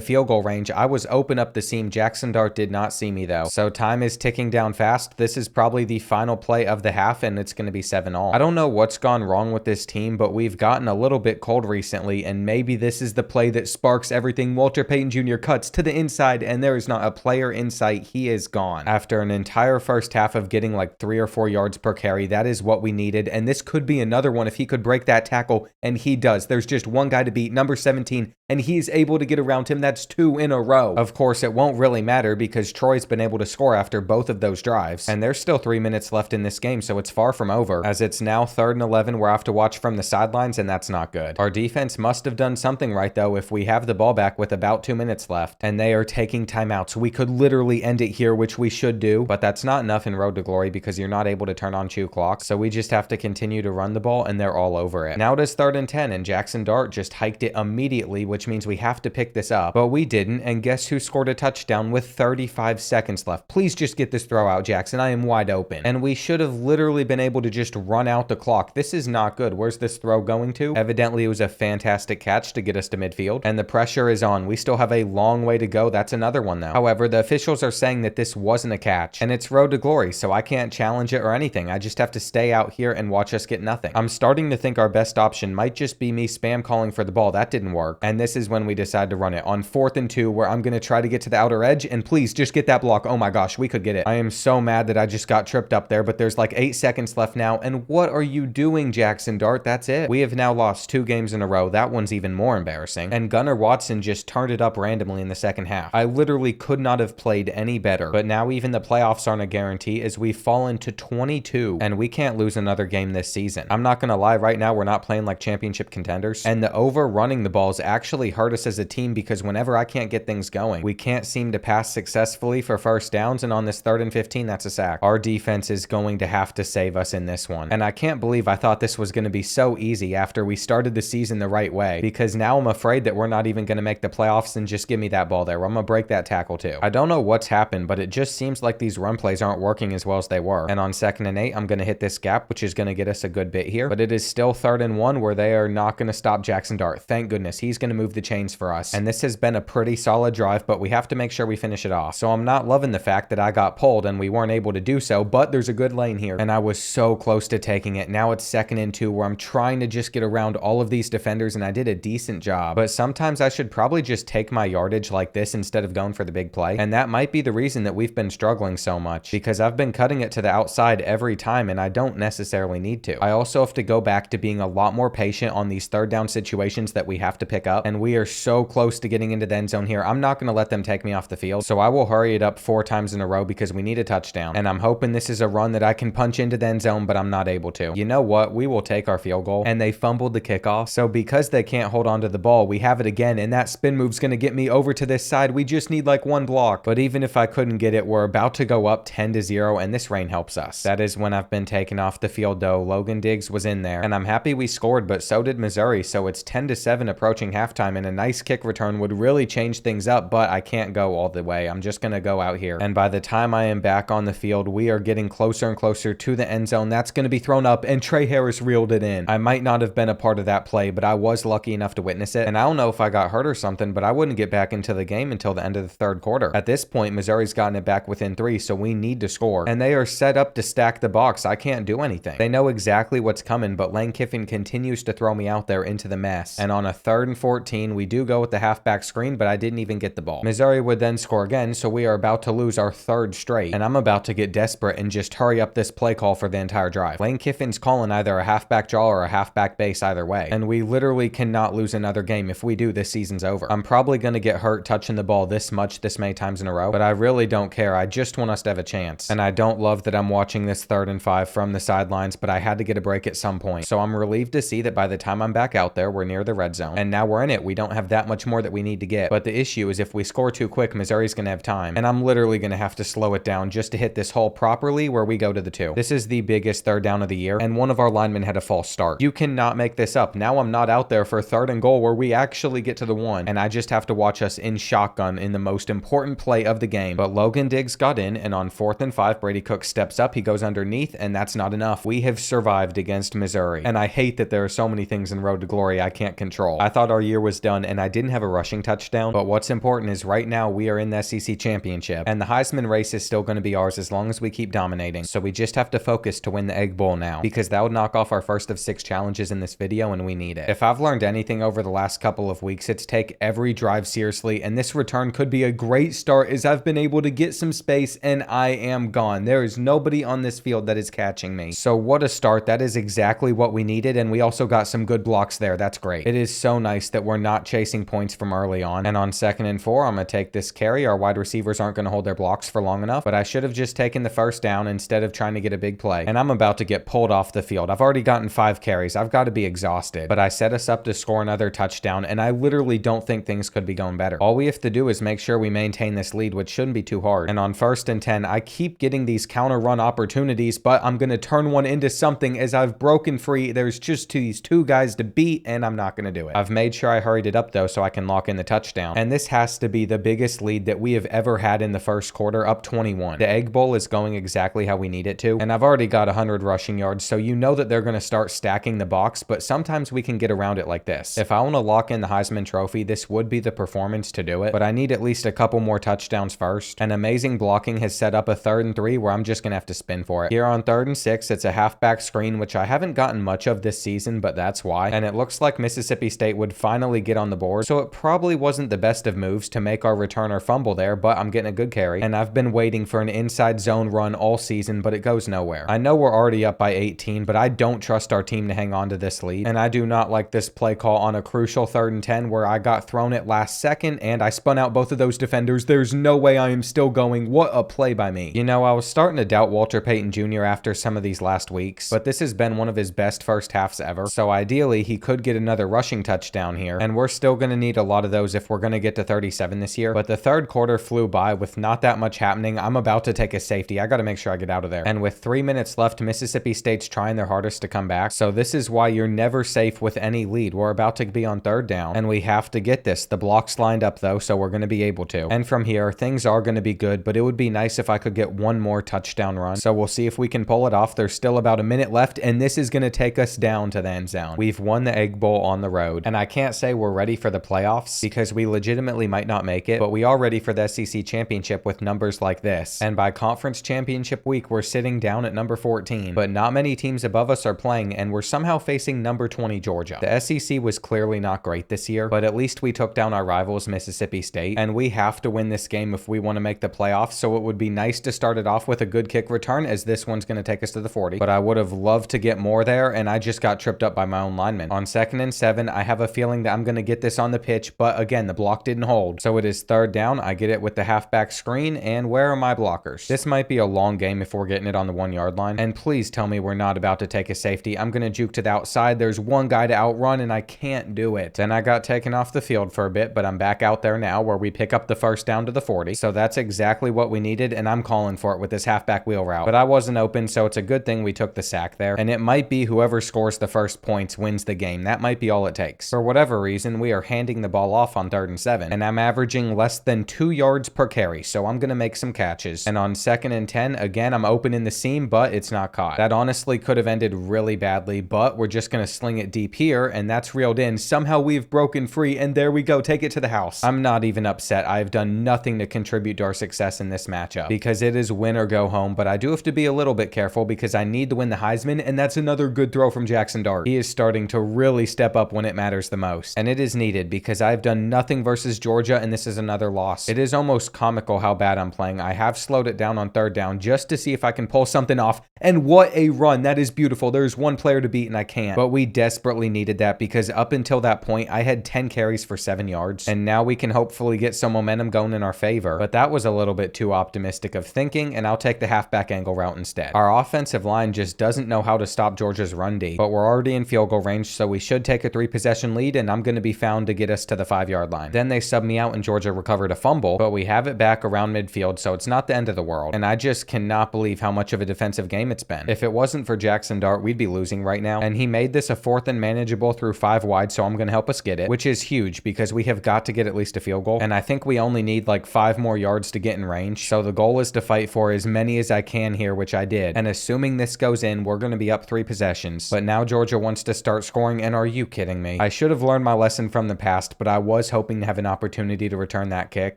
Speaker 1: field goal range. I was open up the seam. Jackson Dart did not see me though, so time is ticking down fast. This is probably the final play of the half, and it's going to be 7-all. I don't know what's gone wrong with this team, but we've gotten a little bit cold recently, and maybe this is the play that sparks everything. Walter Payton Jr. cuts to the inside, and there is not a player in sight. He is gone. After an entire first half of getting like 3 or 4 yards per carry, that is what we needed, and this could be another one if he could break that tackle, and he does. There's just one guy to beat, number 17, and he's able to get around him. That's 2 in a row. Of course, it won't really matter because Troy's been able to score after both of those drives, and there's still 3 minutes left in this game, so it's far from over, as it's now 3rd and 11. We're off to watch from the sidelines, and that's not good. Our defense must have done something right, though, if we have the ball back with about 2 minutes left, and they are taking timeouts. We could literally end it here, which we should do, but that's not enough in Road to Glory because you're not able to turn on chew clocks, so we just have to continue to run the ball, and they're all over it. Now it is 3rd and 10, and Jackson Dart just hiked it immediately, which means we have to pick this up, but we didn't, and guess who scored a touchdown with 35 seconds left? Please just get this throw out, Jackson. I am wide open, and we should have literally been able to just run out the clock. This is not good. Where's this throw going to? Evidently, it was a fantastic catch to get us to midfield, and the pressure is on. We still have a long way to go. That's another one, though. However, the officials are saying that this wasn't a catch, and it's Road to Glory, so I can't challenge it or anything. I just have to stay out here and watch us get nothing. I'm starting to think our best option might just be me spam calling for the ball. That didn't work, and this is when we decide to run it on 4th and 2, where I'm going to try to get to the outer edge, and please just get that block. Oh my gosh, we could get it. I am so mad that I just got tripped up there, but there's like 8 seconds left now, and what are you doing, Jackson Dart? That's it. We have now lost 2 games in a row. That one's even more embarrassing, and Gunnar Watson just turned it up randomly in the second half. I literally could not have played any better, but now even the playoffs aren't a guarantee as we've fallen to 22, and we can't lose another game this season. I'm not gonna lie, right now we're not playing like championship contenders, and the overrunning the balls actually hurt us as a team because whenever I can't get things going, we can't seem to pass successfully for first downs, and on this 3rd and 15, that's a sack. Our defense is going to have to save us in this one, and I can't believe I thought this was going to be so easy after we started the season the right way, because now I'm afraid that we're not even going to make the playoffs. And just give me that ball there. I'm gonna break that tackle too. I don't know what's happened, but it just seems like these run plays aren't working as well as they were, and on 2nd and 8, I'm going to hit this gap, which is going to get us a good bit here, but it is still 3rd and 1 where they are not going to stop Jackson Dart. Thank goodness. He's going to move the chains for us, and this has been a pretty solid drive, but we have to make sure we finish it off. So I'm not loving the fact that I got pulled and we weren't able to do so, but there's a good lane here, and I was so close to taking it. Now it's 2nd and 2 where I'm trying to just get around all of these defenders, and I did a decent job, but sometimes I should probably just take my yardage like this instead of going for the big play, and that might be the reason that we've been struggling so much, because I've been cutting it to the outside every time, and I don't necessarily need to. I also have to go back to being a lot more patient on these 3rd down situations that we have to pick up, and we are so close to getting into the end zone here. I'm not going to let them take me off the field, so I will hurry it up 4 times in a row because we need a touchdown, and I'm hoping this is a run that I can punch into the end zone, but I'm not able to. You know what? We will take our field goal, and they fumbled the kickoff, so because they can't hold on to the ball, we have it again, and that spin move's going to get me over to this side. We just need like 1 block, but even if I couldn't get it, we're about to go up 10-0, and this rain helps us. That is when I've been taken off the field, though. Logan Diggs was in there, and I'm happy we scored, but so did Missouri, so it's 10-7 approaching halftime, and a nice kick return would really change things up, but I can't go all the way. I'm just going to go out here, and by the time I am back on the field, we are getting closer and closer to the end zone. That's going to be thrown up, and Trey Harris reeled it in. I might not have been a part of that play, but I was lucky enough to witness it, and I don't know if I got hurt or something, but I wouldn't get back into the game until the end of the 3rd quarter. At this point, Missouri's gotten it back within 3, so we need to score, and they are set up to stack the box. I can't do anything. They know exactly what's coming, but Lane Kiffin continues to throw me out there into the mess, and on a 3rd and 14, we do go with the halfback screen, but I didn't even get the ball. Missouri would then score again, so we are about to lose our 3rd straight, and I'm about to get desperate and just hurry up this play call for the entire drive. Lane Kiffin's calling either a halfback draw or a halfback base either way, and we literally cannot lose another game. If we do, this season's over. I'm probably going to get hurt touching the ball this many times in a row, but I really don't care. I just want us to have a chance, and I don't love that I'm watching this 3rd and 5 from the sidelines, but I had to get a break at some point, so I'm relieved to see that by the time I'm back out there. We're near the red zone, and now we're in it. We don't have that much more that we need to get, but the issue is if we score too quick, Missouri's going to have time, and I'm literally going to have to slow it down just to hit this hole properly where we go to the 2. This is the biggest third down of the year, and one of our linemen had a false start. You cannot make this up. Now I'm not out there for 3rd and goal where we actually get to the 1, and I just have to watch us in shotgun in the most important play of the game. But Logan Diggs got in, and on 4th and 5, Brady Cook steps up. He goes underneath, and that's not enough. We have survived against Missouri, and I hate that there are so many things in Road to Glory I can't control. I thought our year was done, and I didn't have a rushing touchdown, but what's important is right now we are in the SEC championship, and the Heisman race is still going to be ours as long as we keep dominating. So we just have to focus to win the Egg Bowl now, because that would knock off our first of 6 challenges in this video, and we need it. If I've learned anything over the last couple of weeks, it's take every drive seriously, and this return could be a great start as I've been able to get some space and I am gone. There is nobody on this field that is catching me. So what a start. That is exactly what we needed, and we also got some good blocks there. That's great. It is so nice that we're not chasing points from early on. And on 2nd and 4, I'm going to take this carry. Our wide receivers aren't going to hold their blocks for long enough, but I should have just taken the first down instead of trying to get a big play. And I'm about to get pulled off the field. I've already gotten 5 carries. I've got to be exhausted, but I set us up to score another touchdown, and I literally don't think things could be going better. All we have to do is make sure we maintain this lead, which shouldn't be too hard. And on 1st and 10, I keep getting these counter run opportunities, but I'm going to turn one into something as I've broken free. There's just these 2 guys to beat, and I'm not going to do it. I've made sure I hurried it up though so I can lock in the touchdown. And this has to be the biggest lead that we have ever had in the first quarter, up 21. The Egg Bowl is going exactly how we need it to, and I've already got 100 rushing yards, so you know that they're going to start stacking the box, but sometimes we can get around it like this. If I want to lock in the Heisman Trophy, this would be the performance to do it, but I need at least a couple more touchdowns first. And amazing blocking has set up a 3rd and 3 where I'm just going to have to spin for it. Here on 3rd and 6, it's a halfback screen, which I haven't gotten much of this season, but that's why. And it looks like Mississippi State would finally get on the board, so it probably wasn't the best of moves to make our returner fumble there, but I'm getting a good carry. And I've been waiting for an inside zone run all season, but it goes nowhere. I know we're already up by 18, but I don't trust our team to hang on to this lead. And I do not like this play call on a crucial 3rd and 10 where I got thrown at last second and I spun out both of those defenders. There's no way I am still going. What a play by me. You know, I was starting to doubt Walter Payton Jr. after some of these last weeks, but this has been one of his best first halves ever. So ideally, he could get another rushing touchdown here, and we're still going to need a lot of those if we're going to get to 37 this year. But the 3rd quarter flew by with not that much happening. I'm about to take a safety. I got to make sure I get out of there. And with 3 minutes left, Mississippi State's trying their hardest to come back. So this is why you're never safe with any lead. We're about to be on 3rd down, and we have to get this. The block's lined up though, so we're going to be able to. And from here, things are going to be good, but it would be nice if I could get one more touchdown run. So we'll see if we can pull it off. There's still about a minute left, and this is going to take us down to the end zone. We've won the Egg Bowl on the road, and I can't say we're ready for the playoffs because we legitimately might not make it, but we are ready for the SEC championship with numbers like this. And by conference championship week, we're sitting down at number 14, but not many teams above us are playing, and we're somehow facing number 20 Georgia. The SEC was clearly not great this year, but at least we took down our rivals Mississippi State, and we have to win this game if we want to make the playoffs. So it would be nice to start it off with a good kick return, as this one's going to take us to the 40, but I would have loved to get more there, and I just got tripped up by my own lineman. On 2nd and 7, I have a feeling that I'm going to get this on the pitch, but again, the block didn't hold. So it is 3rd down. I get it with the halfback screen, and where are my blockers? This might be a long game if we're getting it on the 1 yard line, and please tell me we're not about to take a safety. I'm going to juke to the outside. There's one guy to outrun, and I can't do it. Then I got taken off the field for a bit, but I'm back out there now where we pick up the 1st down to the 40. So that's exactly what we needed, and I'm calling for it with this halfback wheel route. But I wasn't open, so it's a good thing we took the sack there, and it might be whoever scores the first points wins the game. That might be all it takes. For whatever reason, we are handing the ball off on 3rd and 7, and I'm averaging less than 2 yards per carry, so I'm going to make some catches. And on 2nd and 10, again, I'm open in the seam, but it's not caught. That honestly could have ended really badly, but we're just going to sling it deep here, and that's reeled in. Somehow we've broken free, and there we go. Take it to the house. I'm not even upset. I've done nothing to contribute to our success in this matchup because it is win or go home, but I do have to be a little bit careful because I need to win the Heisman, and that's another good throw from Jackson Dart. He is starting to really step up when it matters the most, and it is needed because I've done nothing versus Georgia, and this is another loss. It is almost comical how bad I'm playing. I have slowed it down on 3rd down just to see if I can pull something off, and what a run. That is beautiful. There's one player to beat, and I can't, but we desperately needed that because up until that point, I had 10 carries for 7 yards, and now we can hopefully get some momentum going in our favor, but that was a little bit too optimistic of thinking, and I'll take the halfback angle route instead. Our offensive line just doesn't know how to stop Georgia's run D, but we're already in field goal range range, so we should take a 3-possession lead, and I'm going to be found to get us to the 5-yard line. Then they sub me out and Georgia recovered a fumble, but we have it back around midfield, so it's not the end of the world. And I just cannot believe how much of a defensive game it's been. If it wasn't for Jackson Dart, we'd be losing right now. And he made this a 4th and manageable through 5 wide, so I'm going to help us get it, which is huge because we have got to get at least a field goal. And I think we only need like 5 more yards to get in range. So the goal is to fight for as many as I can here, which I did. And assuming this goes in, we're going to be up 3 possessions. But now Georgia wants to start scoring, and are you kidding me? I should have learned my lesson from the past, but I was hoping to have an opportunity to return that kick.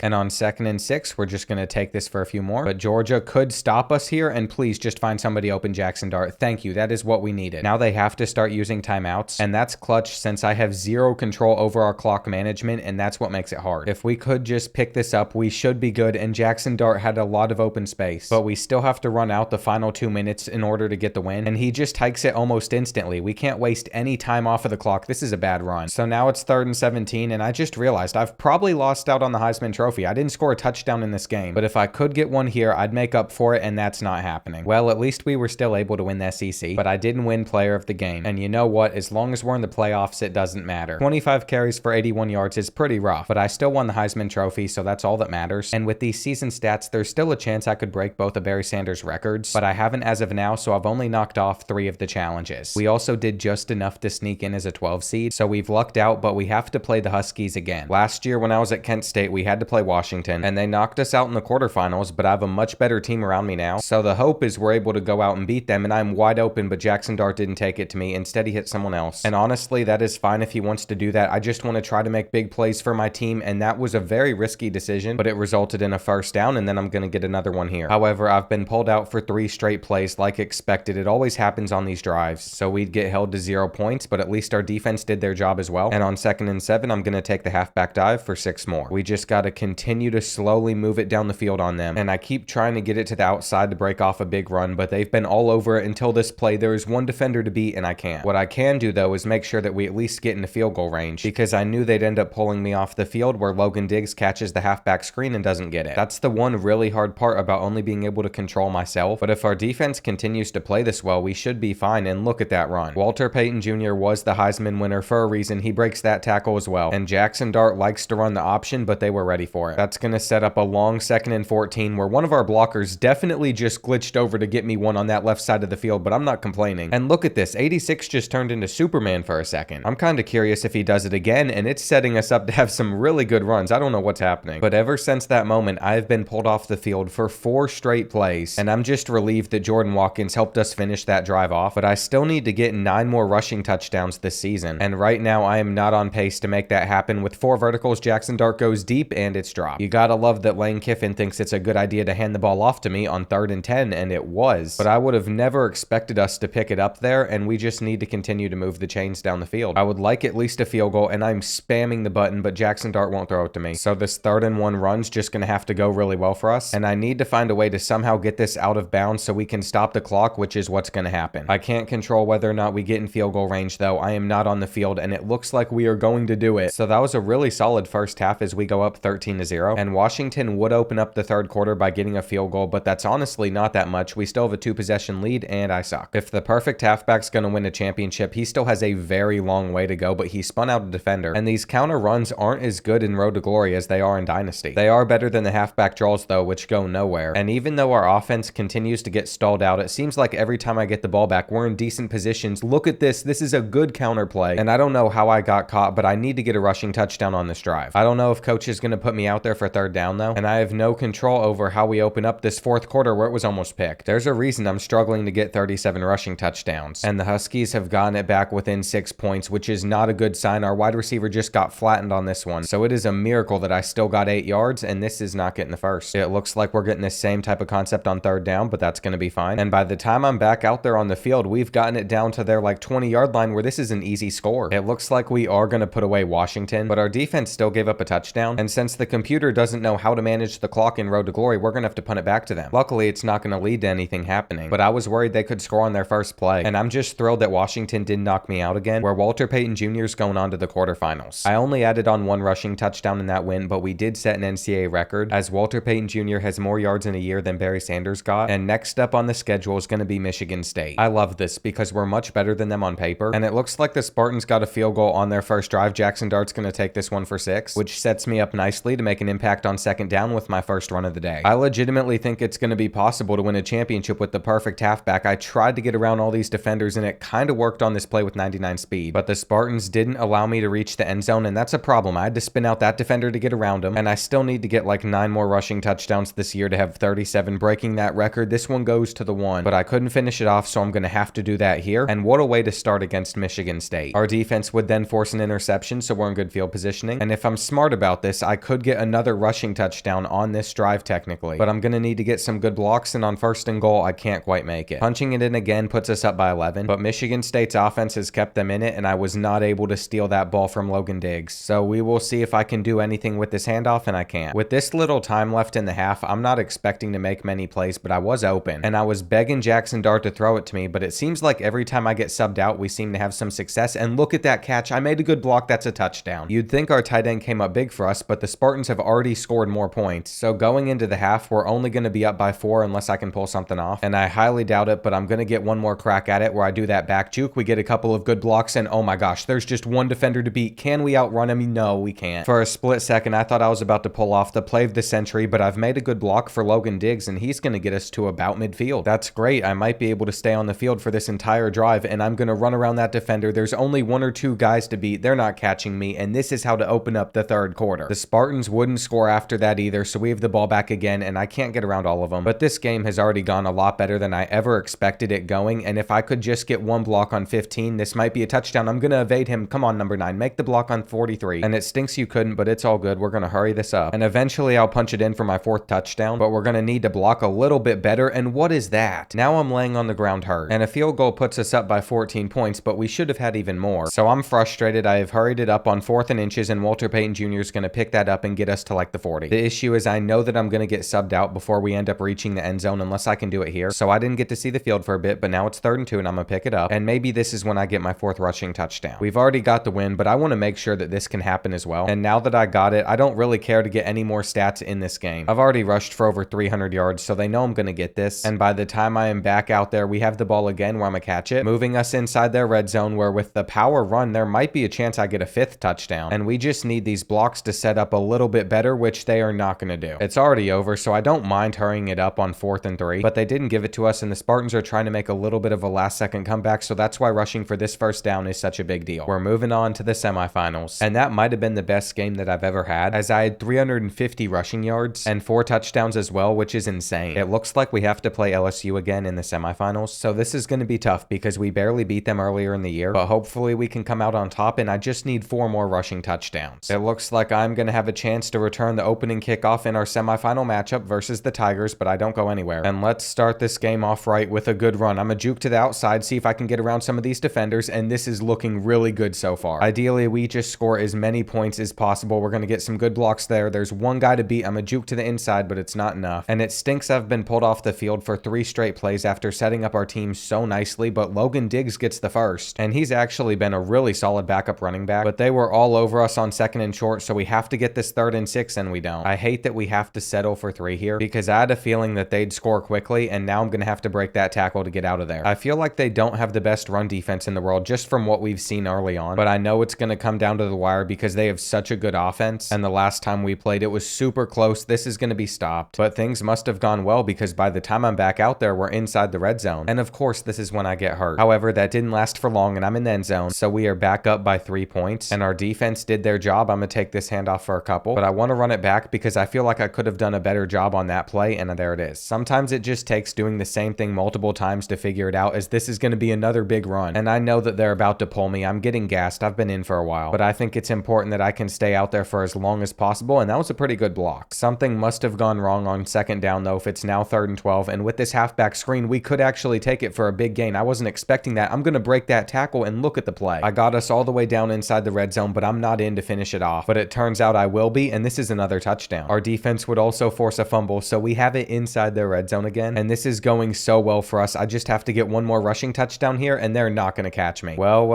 Speaker 1: And on 2nd and 6, we're just going to take this for a few more. But Georgia could stop us here, and please just find somebody open. Jackson Dart. Thank you. That is what we needed. Now they have to start using timeouts, and that's clutch since I have 0 control over our clock management, and that's what makes it hard. If we could just pick this up, we should be good, and Jackson Dart had a lot of open space. But we still have to run out the final 2 minutes in order to get the win, and he just hikes it almost instantly. We can't waste any time off of the clock. This is a bad run. So now it's 3rd and 17, and I just realized I've probably lost out on the Heisman Trophy. I didn't score a touchdown in this game, but if I could get one here, I'd make up for it, and that's not happening. Well, at least we were still able to win the SEC, but I didn't win player of the game. And you know what? As long as we're in the playoffs, it doesn't matter. 25 carries for 81 yards is pretty rough, but I still won the Heisman Trophy, so that's all that matters. And with these season stats, there's still a chance I could break both of Barry Sanders' records, but I haven't as of now, so I've only knocked off 3 of the challenges. We also did just enough to sneak in as a 12 seed, so we've lucked out, but we have to play the Huskies again. Last year when I was at Kent State, we had to play Washington, and they knocked us out in the quarterfinals, but I have a much better team around me now, so the hope is we're able to go out and beat them, and I'm wide open, but Jackson Dart didn't take it to me. Instead, he hit someone else. And honestly, that is fine if he wants to do that. I just want to try to make big plays for my team, and that was a very risky decision, but it resulted in a 1st down, and then I'm going to get another one here. However, I've been pulled out for 3 straight plays like expected. It always happens on these drives. So we'd get held to 0 points, but at least our defense did their job as well. And on 2nd and 7, I'm going to take the halfback dive for 6 more. We just got to continue to slowly move it down the field on them. And I keep trying to get it to the outside to break off a big run, but they've been all over it until this play. There is one defender to beat, and I can't. What I can do, though, is make sure that we at least get into field goal range, because I knew they'd end up pulling me off the field where Logan Diggs catches the halfback screen and doesn't get it. That's the one really hard part about only being able to control myself. But if our defense continues to play this well, we should be fine, and look at that run. Walter Payton Jr. was the Heisman winner for a reason. He breaks that tackle as well. And Jackson Dart likes to run the option, but they were ready for it. That's going to set up a long 2nd and 14 where one of our blockers definitely just glitched over to get me one on that left side of the field, but I'm not complaining. And look at this. 86 just turned into Superman for a second. I'm kind of curious if he does it again, and it's setting us up to have some really good runs. I don't know what's happening. But ever since that moment, I've been pulled off the field for 4 straight plays, and I'm just relieved that Jordan Watkins helped us finish that drive off. But I still need to get 9 more rushing touchdowns this season, and right now I am not on pace to make that happen. With 4 verticals, Jackson Dart goes deep, and it's dropped. You gotta love that Lane Kiffin thinks it's a good idea to hand the ball off to me on 3rd and 10, and it was. But I would have never expected us to pick it up there, and we just need to continue to move the chains down the field. I would like at least a field goal, and I'm spamming the button, but Jackson Dart won't throw it to me. So this 3rd and 1 run's just gonna have to go really well for us, and I need to find a way to somehow get this out of bounds so we can stop the clock, which is what's gonna happen. I can't control whether or not we get in field goal range, though. I am not on the field, and it looks like we are going to do it. So that was a really solid first half as we go up 13-0, and Washington would open up the 3rd quarter by getting a field goal, but that's honestly not that much. We still have a 2-possession lead, and I suck. If the perfect halfback's gonna win a championship, he still has a very long way to go, but he spun out a defender, and these counter runs aren't as good in Road to Glory as they are in Dynasty. They are better than the halfback draws, though, which go nowhere. And even though our offense continues to get stalled out, it seems like every time I get the ball back, we're in decent positions. Look at this. This is a good counter play, and I don't know how I got caught, but I need to get a rushing touchdown on this drive. I don't know if coach is going to put me out there for 3rd down, though, and I have no control over how we open up this 4th quarter where it was almost picked. There's a reason I'm struggling to get 37 rushing touchdowns, and the Huskies have gotten it back within 6 points, which is not a good sign. Our wide receiver just got flattened on this one, so it is a miracle that I still got 8 yards, and this is not getting the first. It looks like we're getting the same type of concept on 3rd down, but that's going to be fine. And by the time I'm back out there on the field, we've gotten it down to their like 20-yard line where this is an easy score. It looks like we are going to put away Washington, but our defense still gave up a touchdown, and since the computer doesn't know how to manage the clock in Road to Glory, we're going to have to punt it back to them. Luckily, it's not going to lead to anything happening, but I was worried they could score on their first play, and I'm just thrilled that Washington didn't knock me out again, where Walter Payton Jr. is going on to the quarterfinals. I only added on 1 rushing touchdown in that win, but we did set an NCAA record, as Walter Payton Jr. has more yards in a year than Barry Sanders got, and next up on the schedule is going to be Michigan State. I love this because we're much better than them on paper, over. And it looks like the Spartans got a field goal on their first drive. Jackson Dart's going to take this one for 6, which sets me up nicely to make an impact on second down with my first run of the day. I legitimately think it's going to be possible to win a championship with the perfect halfback. I tried to get around all these defenders and it kind of worked on this play with 99 speed, but the Spartans didn't allow me to reach the end zone, and that's a problem. I had to spin out that defender to get around him, and I still need to get like 9 more rushing touchdowns this year to have 37, breaking that record. This one goes to the 1, but I couldn't finish it off, so I'm going to have to do that here. And what a way to start against Michigan State. Our defense would then force an interception, so we're in good field positioning, and if I'm smart about this, I could get another rushing touchdown on this drive technically, but I'm going to need to get some good blocks, and on first and goal, I can't quite make it. Punching it in again puts us up by 11, but Michigan State's offense has kept them in it, and I was not able to steal that ball from Logan Diggs, so we will see if I can do anything with this handoff, and I can't. With this little time left in the half, I'm not expecting to make many plays, but I was open, and I was begging Jackson Dart to throw it to me, but it seems like every time I get subbed out, we seem to have some success, and look at that catch. I made a good block. That's a touchdown. You'd think our tight end came up big for us, but the Spartans have already scored more points, so going into the half, we're only going to be up by 4 unless I can pull something off, and I highly doubt it, but I'm going to get one more crack at it where I do that back juke. We get a couple of good blocks, and oh my gosh, there's just one defender to beat. Can we outrun him? No, we can't. For a split second, I thought I was about to pull off the play of the century, but I've made a good block for Logan Diggs, and he's going to get us to about midfield. That's great. I might be able to stay on the field for this entire drive, and I'm going to run around that defender. There's only 1 or 2 guys to beat. They're not catching me, and this is how to open up the third quarter. The Spartans wouldn't score after that either, so we have the ball back again, and I can't get around all of them. But this game has already gone a lot better than I ever expected it going, and if I could just get one block on 15, this might be a touchdown. I'm going to evade him. Come on, number 9. Make the block on 43. And it stinks you couldn't, but it's all good. We're going to hurry this up. And eventually I'll punch it in for my 4th touchdown, but we're going to need to block a little bit better. And what is that? Now I'm laying on the ground hurt. And a field goal puts us up by 14 points, but we should have had even more. So I'm frustrated. I have hurried it up on 4th and inches, and Walter Payton Jr. is going to pick that up and get us to like the 40. The issue is I know that I'm going to get subbed out before we end up reaching the end zone unless I can do it here. So I didn't get to see the field for a bit, but now it's 3rd and 2 and I'm going to pick it up. And maybe this is when I get my 4th rushing touchdown. We've already got the win, but I want to make sure that this can happen as well. And now that I got it, I don't really care to get any more stats in this game. I've already rushed for over 300 yards, so they know I'm going to get this. And by the time I am back out there, we have the ball again where I'm going to catch it, moving us inside their red zone where with the power run, there might be a chance I get a 5th touchdown. And we just need these blocks to set up a little bit better, which they are not going to do. It's already over, so I don't mind hurrying it up on 4th and 3, but they didn't give it to us, and the Spartans are trying to make a little bit of a last-second comeback, so that's why rushing for this first down is such a big deal. We're moving on to the semifinals, and that might have been the best game that I've ever had, as I had 350 rushing yards and 4 touchdowns as well, which is insane. It looks like we have to play LSU again in the semifinals, so this is going to be tough because we barely beat them earlier in the year, but hopefully we can come out on top, and I just need 4 more rushing touchdowns. It looks like I'm going to have a chance to return the opening kickoff in our semifinal matchup versus the Tigers, but I don't go anywhere. And let's start this game off right with a good run. I'm a juke to the outside, see if I can get around some of these defenders, and this is looking really good so far. Ideally, we just score as many points as possible. We're going to get some good blocks there. There's one guy to beat. I'm a juke to the inside, but it's not enough. And it stinks I've been pulled off the field for 3 straight plays after setting up our team so nicely, but Logan Diggs gets the first, and he's actually been a really solid backup running back, but they were all over us on 2nd and short, so we have to get this 3rd and 6, and we don't. I hate that we have to settle for 3 here because I had a feeling that they'd score quickly, and now I'm going to have to break that tackle to get out of there. I feel like they don't have the best run defense in the world just from what we've seen early on, but I know it's going to come down to the wire because they have such a good offense, and the last time we played it was super close. This is going to be stopped, but things must have gone well because by the time I'm back out there, we're inside the red zone, and of course this is when I get hurt. However, that didn't last for long, and I'm in the end zone, so we are back up by 3 points, and our defense did their job. I'm going to take this handoff for a couple, but I want to run it back because I feel like I could have done a better job on that play, and there it is. Sometimes it just takes doing the same thing multiple times to figure it out, as this is going to be another big run, and I know that they're about to pull me. I'm getting gassed. I've been in for a while, but I think it's important that I can stay out there for as long as possible, and that was a pretty good block. Something must have gone wrong on 2nd down though if it's now 3rd and 12, and with this halfback screen, we could actually take it for a big gain. I wasn't expecting that. I'm going to break that tackle, and look at the play. I got us all the way down inside the red zone, but I'm not in to finish it off, but it turns out I will be, and this is another touchdown. Our defense would also force a fumble, so we have it inside their red zone again, and this is going so well for us. I just have to get one more rushing touchdown here, and they're not going to catch me. Well,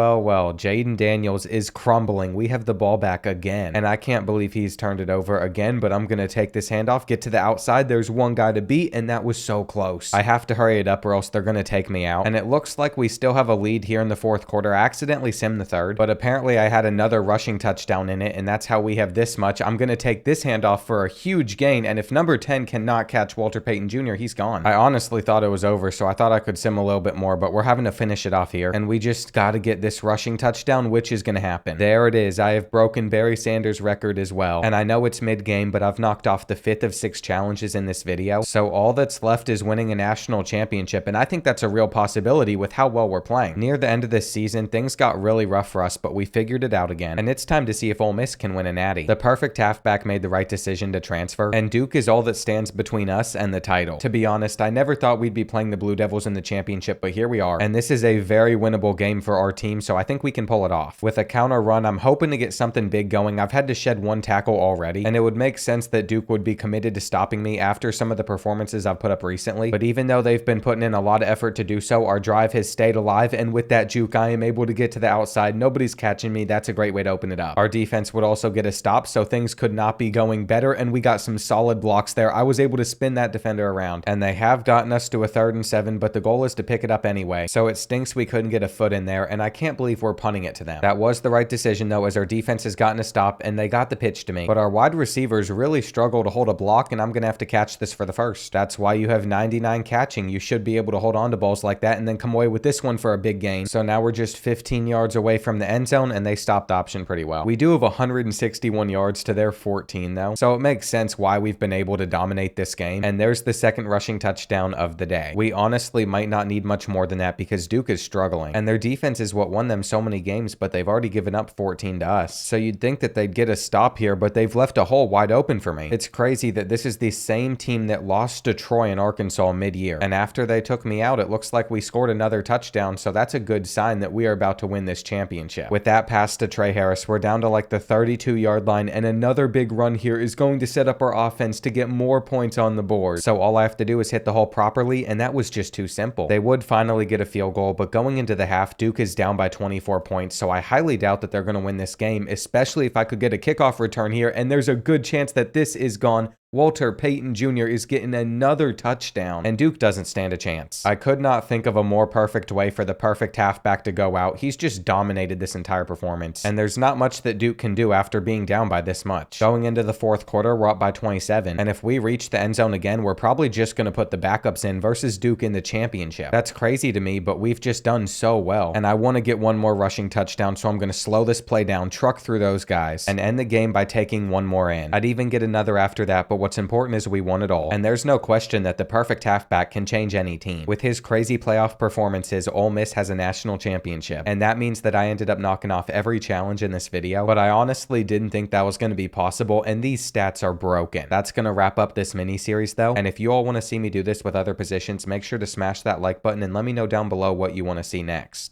Speaker 1: Jaden Daniels is crumbling. We have the ball back again, and I can't believe he's turned it over again, but I'm going to take this handoff, get to the outside. There's one guy to beat, and that was so close. I have to hurry it up or else they're going to take me out, and it looks like we still have a lead here here in the fourth quarter. I accidentally simmed the third, but apparently I had another rushing touchdown in it, and that's how we have this much. I'm going to take this handoff for a huge gain, and if number 10 cannot catch Walter Payton Jr., he's gone. I honestly thought it was over, so I thought I could sim a little bit more, but we're having to finish it off here, and we just got to get this rushing touchdown, which is going to happen. There it is. I have broken Barry Sanders' record as well, and I know it's mid-game, but I've knocked off the 5th of 6 challenges in this video, so all that's left is winning a national championship, and I think that's a real possibility with how well we're playing. Near the end of this season, things got really rough for us, but we figured it out again, and it's time to see if Ole Miss can win a natty. The perfect halfback made the right decision to transfer, and Duke is all that stands between us and the title. To be honest, I never thought we'd be playing the Blue Devils in the championship, but here we are, and this is a very winnable game for our team, so I think we can pull it off. With a counter run, I'm hoping to get something big going. I've had to shed one tackle already, and it would make sense that Duke would be committed to stopping me after some of the performances I've put up recently, but even though they've been putting in a lot of effort to do so, our drive has stayed alive, and with that juke, I am able to get to the outside. Nobody's catching me. That's a great way to open it up. Our defense would also get a stop, so things could not be going better, and we got some solid blocks there. I was able to spin that defender around, and they have gotten us to a 3rd and 7, but the goal is to pick it up anyway, so it stinks we couldn't get a foot in there, and I can't believe we're punting it to them. That was the right decision, though, as our defense has gotten a stop, and they got the pitch to me, but our wide receivers really struggle to hold a block, and I'm going to have to catch this for the first. That's why you have 99 catching. You should be able to hold on to balls like that and then come away with this one for a big gain. So now we're just 15 yards away from the end zone, and they stopped option pretty well. We do have 161 yards to their 14, though, so it makes sense why we've been able to dominate this game, and there's the second rushing touchdown of the day. We honestly might not need much more than that because Duke is struggling, and their defense is what won them so many games, but they've already given up 14 to us. So you'd think that they'd get a stop here, but they've left a hole wide open for me. It's crazy that this is the same team that lost to Troy in Arkansas mid-year, and after they took me out, it looks like we scored another touchdown, so that's a good sign that we are about to win this championship. With that pass to Trey Harris, we're down to like the 32-yard line, and another big run here is going to set up our offense to get more points on the board. So all I have to do is hit the hole properly, and that was just too simple. They would finally get a field goal, but going into the half, Duke is down by 24 points, so I highly doubt that they're going to win this game, especially if I could get a kickoff return here, and there's a good chance that this is gone. Walter Payton Jr. is getting another touchdown, and Duke doesn't stand a chance. I could not think of a more perfect way for the perfect halfback to go out. He's just dominated this entire performance, and there's not much that Duke can do after being down by this much. Going into the fourth quarter, we're up by 27, and if we reach the end zone again, we're probably just going to put the backups in versus Duke in the championship. That's crazy to me, but we've just done so well, and I want to get one more rushing touchdown, so I'm going to slow this play down, truck through those guys, and end the game by taking one more in. I'd even get another after that, but what's important is we won it all, and there's no question that the perfect halfback can change any team. With his crazy playoff performances, Ole Miss has a national championship, and that means that I ended up knocking off every challenge in this video, but I honestly didn't think that was going to be possible, and these stats are broken. That's going to wrap up this mini-series though, and if you all want to see me do this with other positions, make sure to smash that like button and let me know down below what you want to see next.